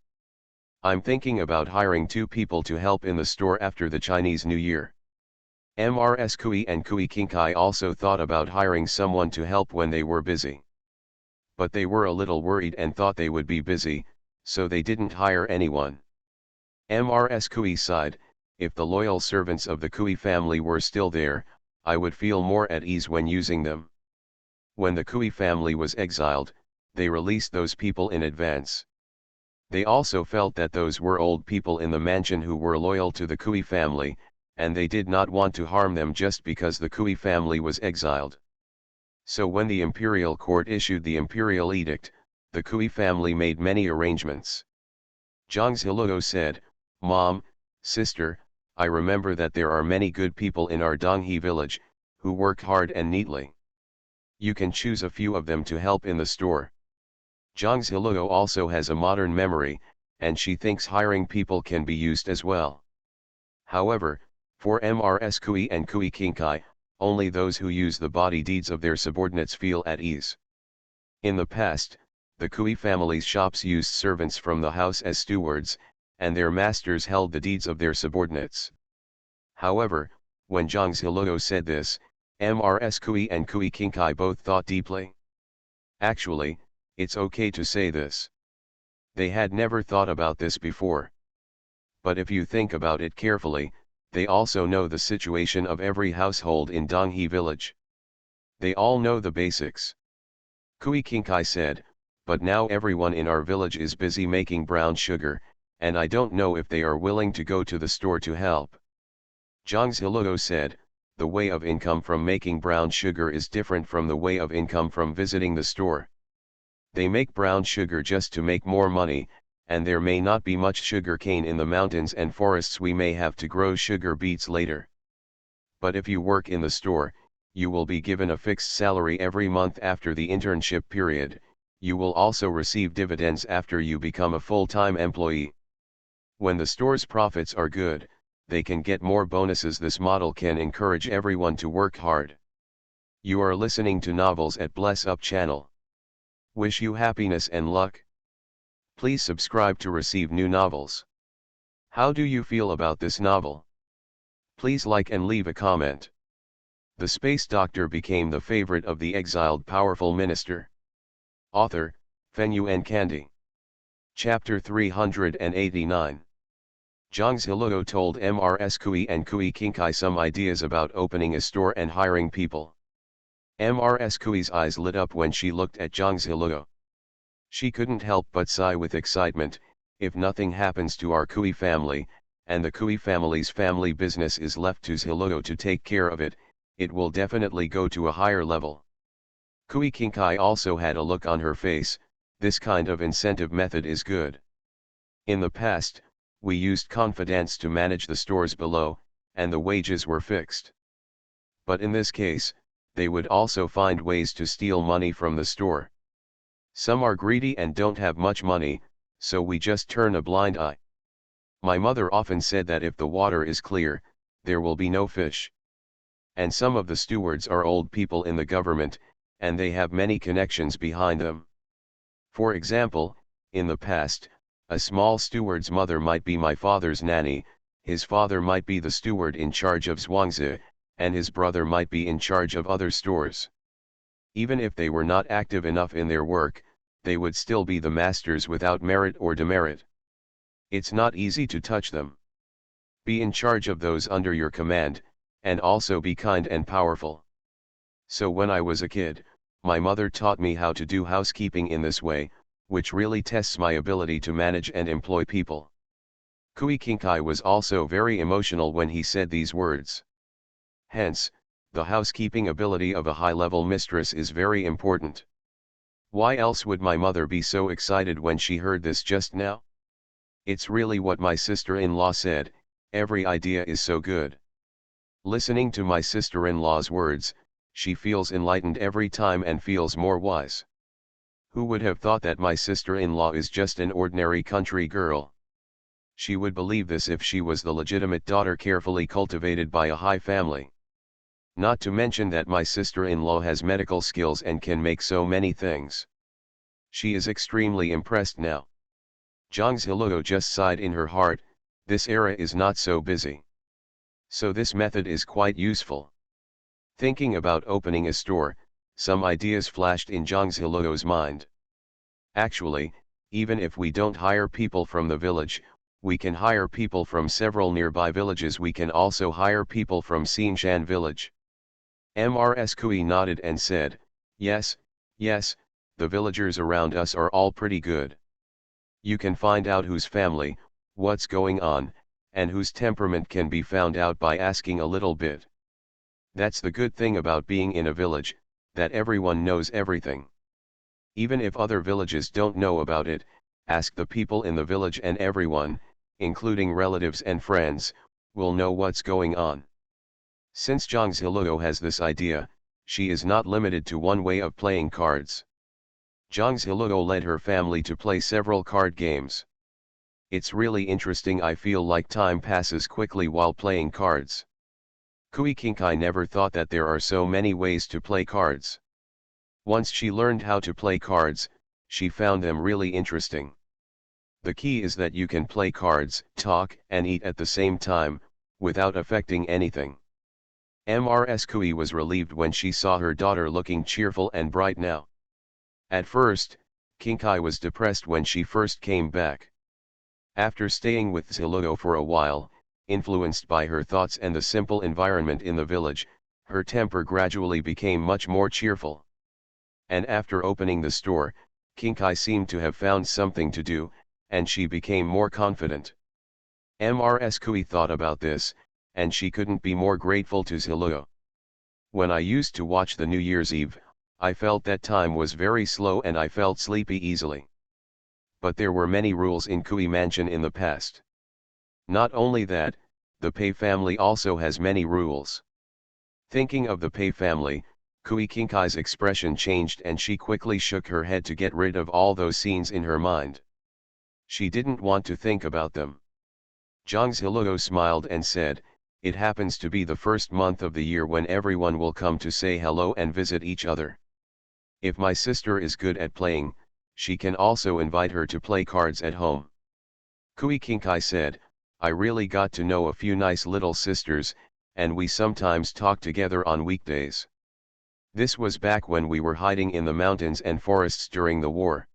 I'm thinking about hiring 2 people to help in the store after the Chinese New Year." Ms. Kui and Kui Qingkai also thought about hiring someone to help when they were busy. But they were a little worried and thought they would be busy, so they didn't hire anyone. Ms. Kui sighed, "If the loyal servants of the Kui family were still there, I would feel more at ease when using them. When the Kui family was exiled, they released those people in advance. They also felt that those were old people in the mansion who were loyal to the Kui family, and they did not want to harm them just because the Kui family was exiled. So when the imperial court issued the imperial edict, the Kui family made many arrangements." Zhang Ziluo said, "Mom, sister, I remember that there are many good people in our Donghe village, who work hard and neatly. You can choose a few of them to help in the store." Zhang Ziluo also has a modern memory, and she thinks hiring people can be used as well. However, for Ms. Kui and Kui Qingkai, only those who use the body deeds of their subordinates feel at ease. In the past, the Kui family's shops used servants from the house as stewards, and their masters held the deeds of their subordinates. However, when Zhang Ziluo said this, Ms. Kui and Kui Qingkai both thought deeply. Actually, it's okay to say this. They had never thought about this before. But if you think about it carefully, they also know the situation of every household in Donghe village. They all know the basics. Kui Qingkai said, "But now everyone in our village is busy making brown sugar, and I don't know if they are willing to go to the store to help." Zhang Ziluo said, "The way of income from making brown sugar is different from the way of income from visiting the store. They make brown sugar just to make more money, and there may not be much sugar cane in the mountains and forests. We may have to grow sugar beets later. But if you work in the store, you will be given a fixed salary every month after the internship period. You will also receive dividends after you become a full-time employee. When the store's profits are good, they can get more bonuses. This model can encourage everyone to work hard." You are listening to Novels at Bless Up channel. Wish you happiness and luck. Please subscribe to receive new novels. How do you feel about this novel? Please like and leave a comment. The Space Doctor became the favorite of the exiled powerful minister. Author, Fenyuan Candy. Chapter 389. Zhang Ziluo told Ms. Kui and Kui Qingkai some ideas about opening a store and hiring people. Ms. Kui's eyes lit up when she looked at Zhang Ziluo. She couldn't help but sigh with excitement. If nothing happens to our Kui family, and the Kui family's family business is left to Ziluo to take care of it, it will definitely go to a higher level. Kui Kinkai also had a look on her face. This kind of incentive method is good. In the past, we used confidants to manage the stores below, and the wages were fixed. But in this case, they would also find ways to steal money from the store. Some are greedy and don't have much money, so we just turn a blind eye. My mother often said that if the water is clear, there will be no fish. And some of the stewards are old people in the government, and they have many connections behind them. For example, in the past, a small steward's mother might be my father's nanny, his father might be the steward in charge of Zhuangzi, and his brother might be in charge of other stores. Even if they were not active enough in their work, they would still be the masters without merit or demerit. It's not easy to touch them. Be in charge of those under your command, and also be kind and powerful. So when I was a kid, my mother taught me how to do housekeeping in this way, which really tests my ability to manage and employ people. Kui Kinkai was also very emotional when he said these words. Hence, the housekeeping ability of a high-level mistress is very important. Why else would my mother be so excited when she heard this just now? It's really what my sister-in-law said, every idea is so good. Listening to my sister-in-law's words, she feels enlightened every time and feels more wise. Who would have thought that my sister-in-law is just an ordinary country girl? She would believe this if she was the legitimate daughter carefully cultivated by a high family. Not to mention that my sister-in-law has medical skills and can make so many things. She is extremely impressed now. Zhang Ziluo just sighed in her heart, this era is not so busy. So this method is quite useful. Thinking about opening a store, some ideas flashed in Zhang Ziluo's mind. Actually, even if we don't hire people from the village, we can hire people from several nearby villages. We can also hire people from Xinshan village. Mrs. Kui nodded and said, yes, the villagers around us are all pretty good. You can find out whose family, what's going on, and whose temperament can be found out by asking a little bit. That's the good thing about being in a village, that everyone knows everything. Even if other villages don't know about it, ask the people in the village and everyone, including relatives and friends, will know what's going on. Since Zhang Ziluo has this idea, she is not limited to one way of playing cards. Zhang Ziluo led her family to play several card games. It's really interesting. I feel like time passes quickly while playing cards. Kui Kinkai never thought that there are so many ways to play cards. Once she learned how to play cards, she found them really interesting. The key is that you can play cards, talk, and eat at the same time, without affecting anything. Mrs. Kui was relieved when she saw her daughter looking cheerful and bright now. At first, Kinkai was depressed when she first came back. After staying with Ziluo for a while, influenced by her thoughts and the simple environment in the village, her temper gradually became much more cheerful. And after opening the store, Kinkai seemed to have found something to do, and she became more confident. Mrs. Kui thought about this, and she couldn't be more grateful to Ziluo. When I used to watch the New Year's Eve, I felt that time was very slow and I felt sleepy easily. But there were many rules in Kui Mansion in the past. Not only that, the Pei family also has many rules. Thinking of the Pei family, Kui Kinkai's expression changed and she quickly shook her head to get rid of all those scenes in her mind. She didn't want to think about them. Zhang Ziluo smiled and said, it happens to be the first month of the year when everyone will come to say hello and visit each other. If my sister is good at playing, she can also invite her to play cards at home. Kui Kinkai said, I really got to know a few nice little sisters, and we sometimes talk together on weekdays. This was back when we were hiding in the mountains and forests during the war.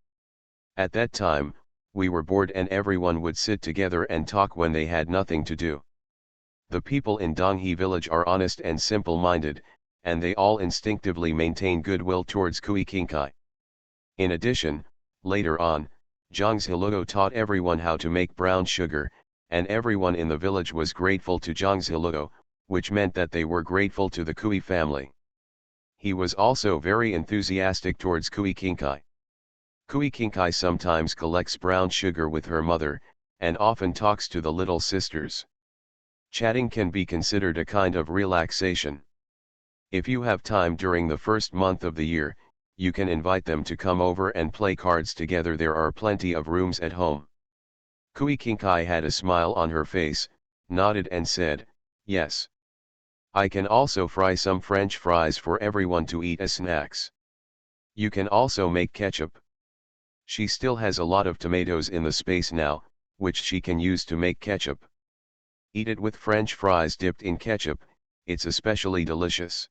At that time, we were bored and everyone would sit together and talk when they had nothing to do. The people in Donghe village are honest and simple-minded, and they all instinctively maintain goodwill towards Kui Kinkai. In addition, later on, Zhang Ziluo taught everyone how to make brown sugar, and everyone in the village was grateful to Zhang Ziluo, which meant that they were grateful to the Kui family. He was also very enthusiastic towards Kui Kinkai. Kui Kinkai sometimes collects brown sugar with her mother, and often talks to the little sisters. Chatting can be considered a kind of relaxation. If you have time during the first month of the year, you can invite them to come over and play cards together. There are plenty of rooms at home. Kui Kinkai had a smile on her face, nodded and said, "Yes. I can also fry some French fries for everyone to eat as snacks. You can also make ketchup." She still has a lot of tomatoes in the space now, which she can use to make ketchup. Eat it with French fries dipped in ketchup, it's especially delicious.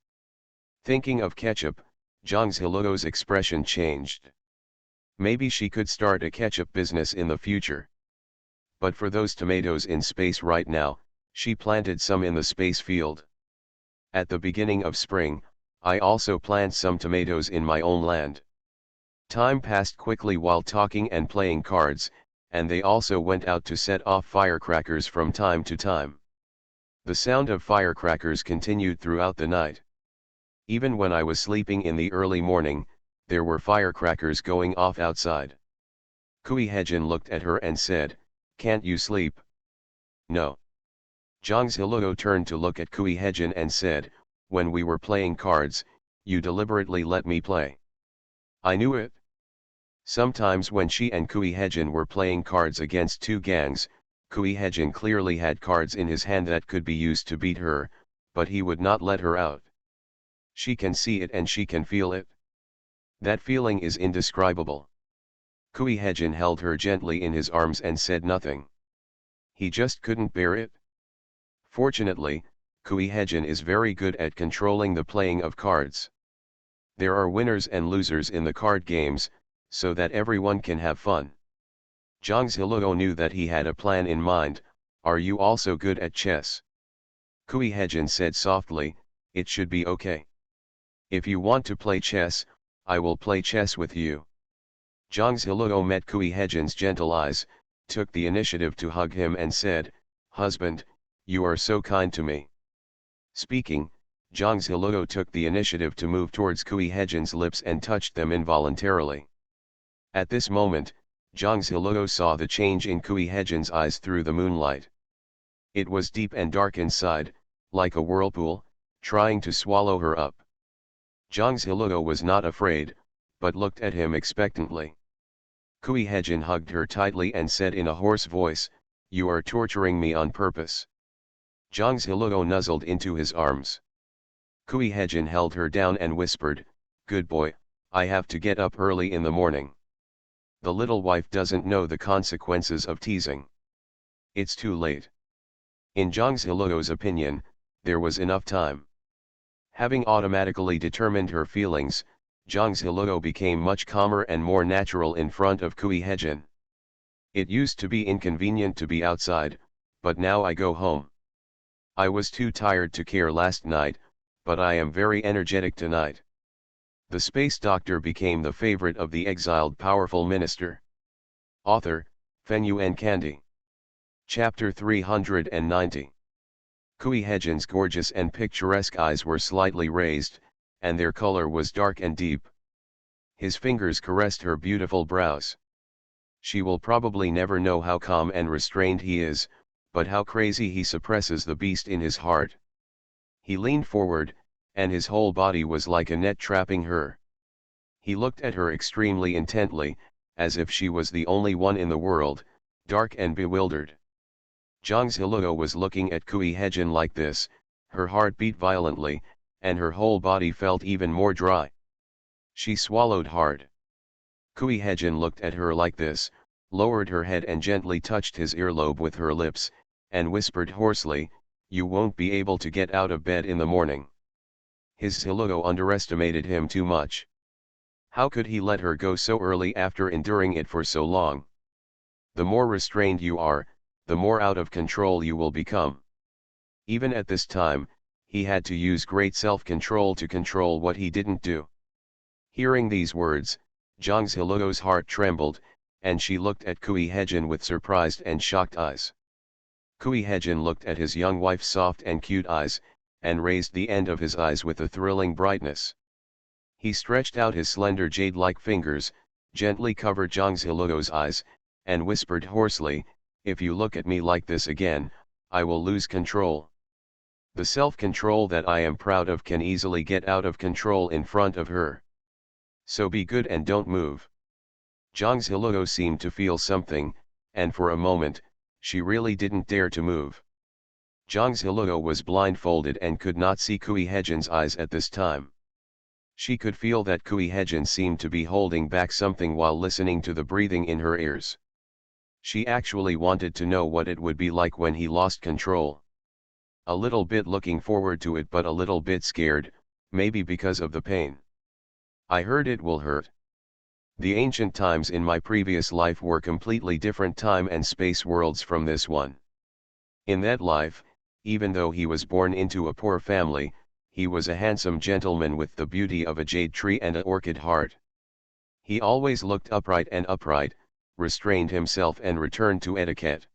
Thinking of ketchup, Zhang Ziluo's expression changed. Maybe she could start a ketchup business in the future. But for those tomatoes in space right now, she planted some in the space field. At the beginning of spring, I also plant some tomatoes in my own land. Time passed quickly while talking and playing cards, and they also went out to set off firecrackers from time to time. The sound of firecrackers continued throughout the night. Even when I was sleeping in the early morning, there were firecrackers going off outside. Kui Hejin looked at her and said, "Can't you sleep?" "No." Zhang Ziluo turned to look at Kui Hejin and said, "When we were playing cards, you deliberately let me play." "I knew it." Sometimes when she and Kui Hejin were playing cards against two gangs, Kui Hejin clearly had cards in his hand that could be used to beat her, but he would not let her out. She can see it and she can feel it. That feeling is indescribable. Kui Hejin held her gently in his arms and said nothing. He just couldn't bear it. Fortunately, Kui Hejin is very good at controlling the playing of cards. There are winners and losers in the card games, so that everyone can have fun. Zhang Ziluo knew that he had a plan in mind. "Are you also good at chess?" Kui Hejin said softly, "It should be okay. If you want to play chess, I will play chess with you." Zhang Ziluo met Kui Hejin's gentle eyes, took the initiative to hug him and said, "Husband, you are so kind to me." Speaking, Zhang Ziluo took the initiative to move towards Kui Hejin's lips and touched them involuntarily. At this moment, Zhang Ziluo saw the change in Kui Hejin's eyes through the moonlight. It was deep and dark inside, like a whirlpool, trying to swallow her up. Zhang Ziluo was not afraid, but looked at him expectantly. Kui Hejin hugged her tightly and said in a hoarse voice, "You are torturing me on purpose." Zhang Ziluo nuzzled into his arms. Kui Hejin held her down and whispered, "Good boy, I have to get up early in the morning." The little wife doesn't know the consequences of teasing. It's too late. In Zhang Ziluo's opinion, there was enough time. Having automatically determined her feelings, Zhang Ziluo became much calmer and more natural in front of Kui Hejin. "It used to be inconvenient to be outside, but now I go home. I was too tired to care last night, but I am very energetic tonight." The space doctor became the favorite of the exiled powerful minister. Author, Fenyuan Kandi. Chapter 390. Kui Hejin's gorgeous and picturesque eyes were slightly raised, and their color was dark and deep. His fingers caressed her beautiful brows. She will probably never know how calm and restrained he is, but how crazy he suppresses the beast in his heart. He leaned forward, and his whole body was like a net trapping her. He looked at her extremely intently, as if she was the only one in the world, dark and bewildered. Zhang Ziluo was looking at Kui Hejin like this, her heart beat violently, and her whole body felt even more dry. She swallowed hard. Kui Hejin looked at her like this, lowered her head and gently touched his earlobe with her lips, and whispered hoarsely, "You won't be able to get out of bed in the morning." His Ziluo underestimated him too much. How could he let her go so early after enduring it for so long? The more restrained you are, the more out of control you will become. Even at this time, he had to use great self-control to control what he didn't do. Hearing these words, Zhang Ziluo's heart trembled, and she looked at Kui Hejin with surprised and shocked eyes. Kui Hejin looked at his young wife's soft and cute eyes, and raised the end of his eyes with a thrilling brightness. He stretched out his slender jade-like fingers, gently covered Zhang Ziluo's eyes, and whispered hoarsely, "If you look at me like this again, I will lose control. The self-control that I am proud of can easily get out of control in front of her. So be good and don't move." Zhang Ziluo seemed to feel something, and for a moment, she really didn't dare to move. Zhang Ziluo was blindfolded and could not see Kui Hejin's eyes at this time. She could feel that Kui Hejin seemed to be holding back something while listening to the breathing in her ears. She actually wanted to know what it would be like when he lost control. A little bit looking forward to it, but a little bit scared, maybe because of the pain. I heard it will hurt. The ancient times in my previous life were completely different time and space worlds from this one. In that life, even though he was born into a poor family, he was a handsome gentleman with the beauty of a jade tree and an orchid heart. He always looked upright, restrained himself and returned to etiquette.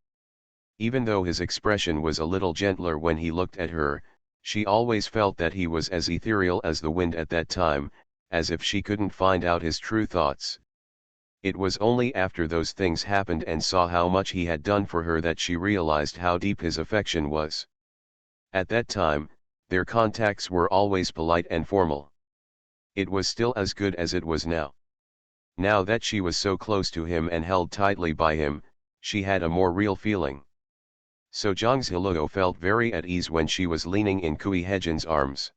Even though his expression was a little gentler when he looked at her, she always felt that he was as ethereal as the wind at that time, as if she couldn't find out his true thoughts. It was only after those things happened and saw how much he had done for her that she realized how deep his affection was. At that time, their contacts were always polite and formal. It was still as good as it was now. Now that she was so close to him and held tightly by him, she had a more real feeling. So Zhang Ziluo felt very at ease when she was leaning in Kui Hejin's arms.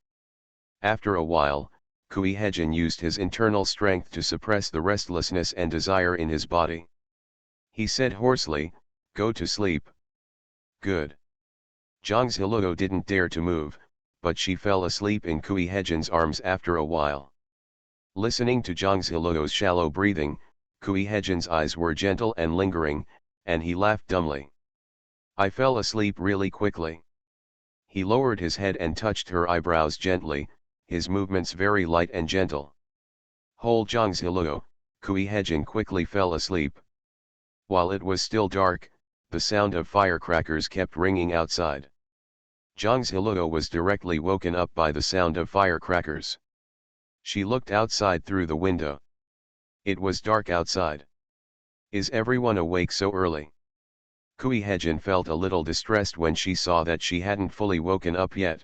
After a while, Kui Hejin used his internal strength to suppress the restlessness and desire in his body. He said hoarsely, "Go to sleep." "Good." Zhang Ziluo didn't dare to move, but she fell asleep in Kui Hejin's arms after a while. Listening to Zhang Ziluo's shallow breathing, Kui Hejin's eyes were gentle and lingering, and he laughed dumbly. "I fell asleep really quickly." He lowered his head and touched her eyebrows gently, his movements very light and gentle. "Hold Zhang Ziluo." Kui Hejin quickly fell asleep. While it was still dark, the sound of firecrackers kept ringing outside. Zhang Ziluo was directly woken up by the sound of firecrackers. She looked outside through the window. It was dark outside. "Is everyone awake so early?" Kui Hejin felt a little distressed when she saw that she hadn't fully woken up yet.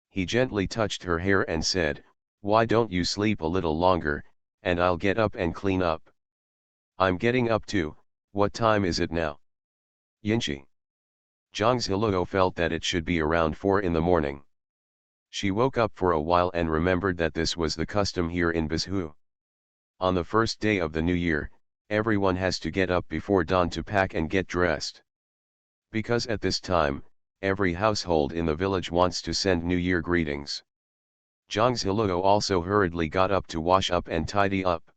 He gently touched her hair and said, "Why don't you sleep a little longer, and I'll get up and clean up." "I'm getting up too. What time is it now?" "Yinchi." Zhang Ziluo felt that it should be around 4 in the morning. She woke up for a while and remembered that this was the custom here in Bizhu. On the first day of the new year, everyone has to get up before dawn to pack and get dressed. Because at this time, every household in the village wants to send New Year greetings. Zhang Ziluo also hurriedly got up to wash up and tidy up.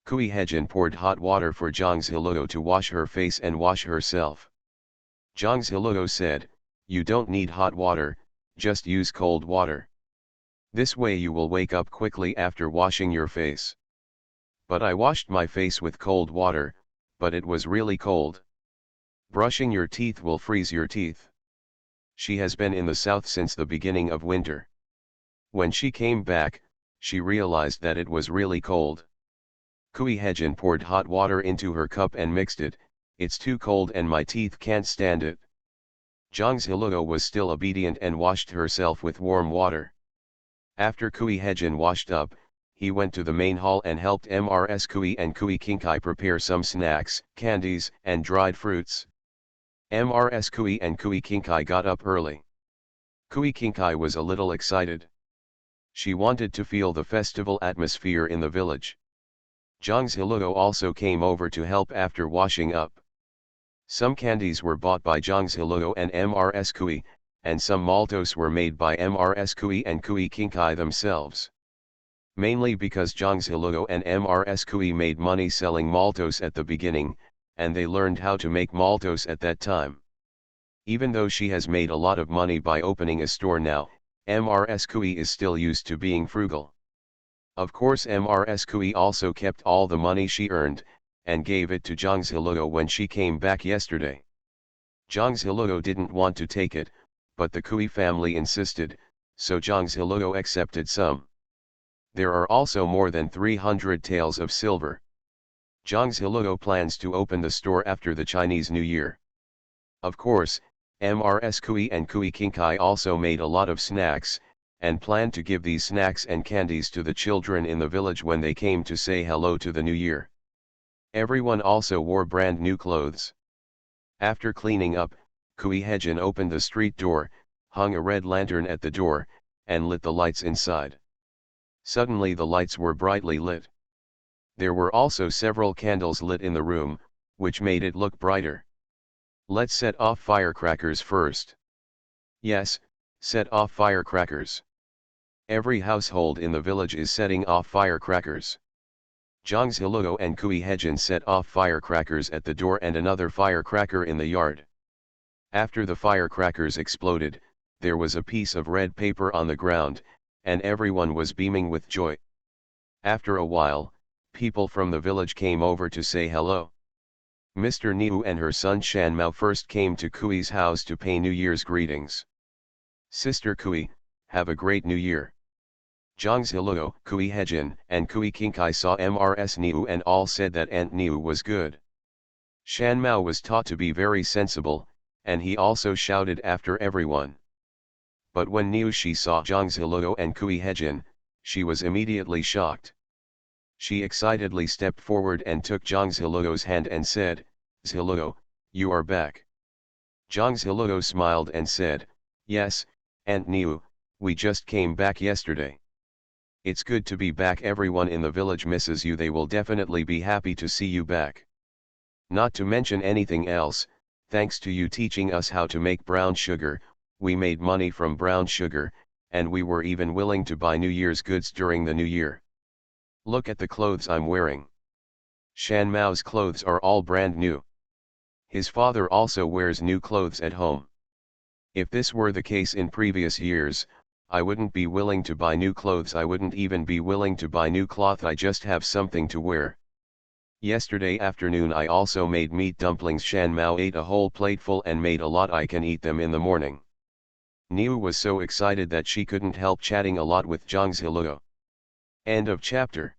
Kui Hejin poured hot water for Zhang Ziluo to wash her face and wash herself. Zhang Ziluo said, "You don't need hot water, just use cold water. This way you will wake up quickly after washing your face." "But I washed my face with cold water, but it was really cold." "Brushing your teeth will freeze your teeth." She has been in the south since the beginning of winter. When she came back, she realized that it was really cold. Kui Hejin poured hot water into her cup and mixed it. "It's too cold and my teeth can't stand it." Zhang Ziluo was still obedient and washed herself with warm water. After Kui Hejin washed up, he went to the main hall and helped Mrs. Kui and Kui Kinkai prepare some snacks, candies, and dried fruits. Mrs. Kui and Kui Kinkai got up early. Kui Kinkai was a little excited. She wanted to feel the festival atmosphere in the village. Zhang Ziluo also came over to help after washing up. Some candies were bought by Zhang Ziluo and Mrs. Kui, and some maltos were made by Mrs. Kui and Kui Kinkai themselves. Mainly because Zhang Ziluo and Mrs. Kui made money selling maltos at the beginning, and they learned how to make maltos at that time. Even though she has made a lot of money by opening a store now, Mrs. Kui is still used to being frugal. Of course Mrs. Kui also kept all the money she earned, and gave it to Zhang Ziluo when she came back yesterday. Zhang Ziluo didn't want to take it, but the Kui family insisted, so Zhang's Hiluo accepted some. There are also more than 300 taels of silver. Zhang's Hiluo plans to open the store after the Chinese New Year. Of course, MRS Kui and Kui Kinkai also made a lot of snacks, and planned to give these snacks and candies to the children in the village when they came to say hello to the New Year. Everyone also wore brand new clothes. After cleaning up, Kui Hejin opened the street door, hung a red lantern at the door, and lit the lights inside. Suddenly the lights were brightly lit. There were also several candles lit in the room, which made it look brighter. Let's set off firecrackers first. Yes, set off firecrackers. Every household in the village is setting off firecrackers. Zhang's Hiluo and Kui Hejin set off firecrackers at the door and another firecracker in the yard. After the firecrackers exploded, there was a piece of red paper on the ground, and everyone was beaming with joy. After a while, people from the village came over to say hello. Mr. Niu and her son Shan Mao first came to Kui's house to pay New Year's greetings. Sister Kui, have a great New Year. Zhang's Hiluo, Kui Hejin, and Kui Kinkai saw MRS Niu and all said that Aunt Niu was good. Shan Mao was taught to be very sensible, and he also shouted after everyone. But when Niu she saw Zhang's Hiluo and Kui Hejin, she was immediately shocked. She excitedly stepped forward and took Zhang's Hiluo's hand and said, "Hiluo, you are back." Zhang's Hiluo smiled and said, "Yes, Aunt Niu, we just came back yesterday. It's good to be back. Everyone in the village misses you. They will definitely be happy to see you back. Not to mention anything else, thanks to you teaching us how to make brown sugar, we made money from brown sugar, and we were even willing to buy New Year's goods during the New Year. Look at the clothes I'm wearing. Shan Mao's clothes are all brand new. His father also wears new clothes at home. If this were the case in previous years, I wouldn't be willing to buy new clothes. I wouldn't even be willing to buy new cloth. I just have something to wear. Yesterday afternoon I also made meat dumplings. Shan Mao ate a whole plateful and made a lot. I can eat them in the morning." Niu was so excited that she couldn't help chatting a lot with Zhang's Hiluo. End of chapter.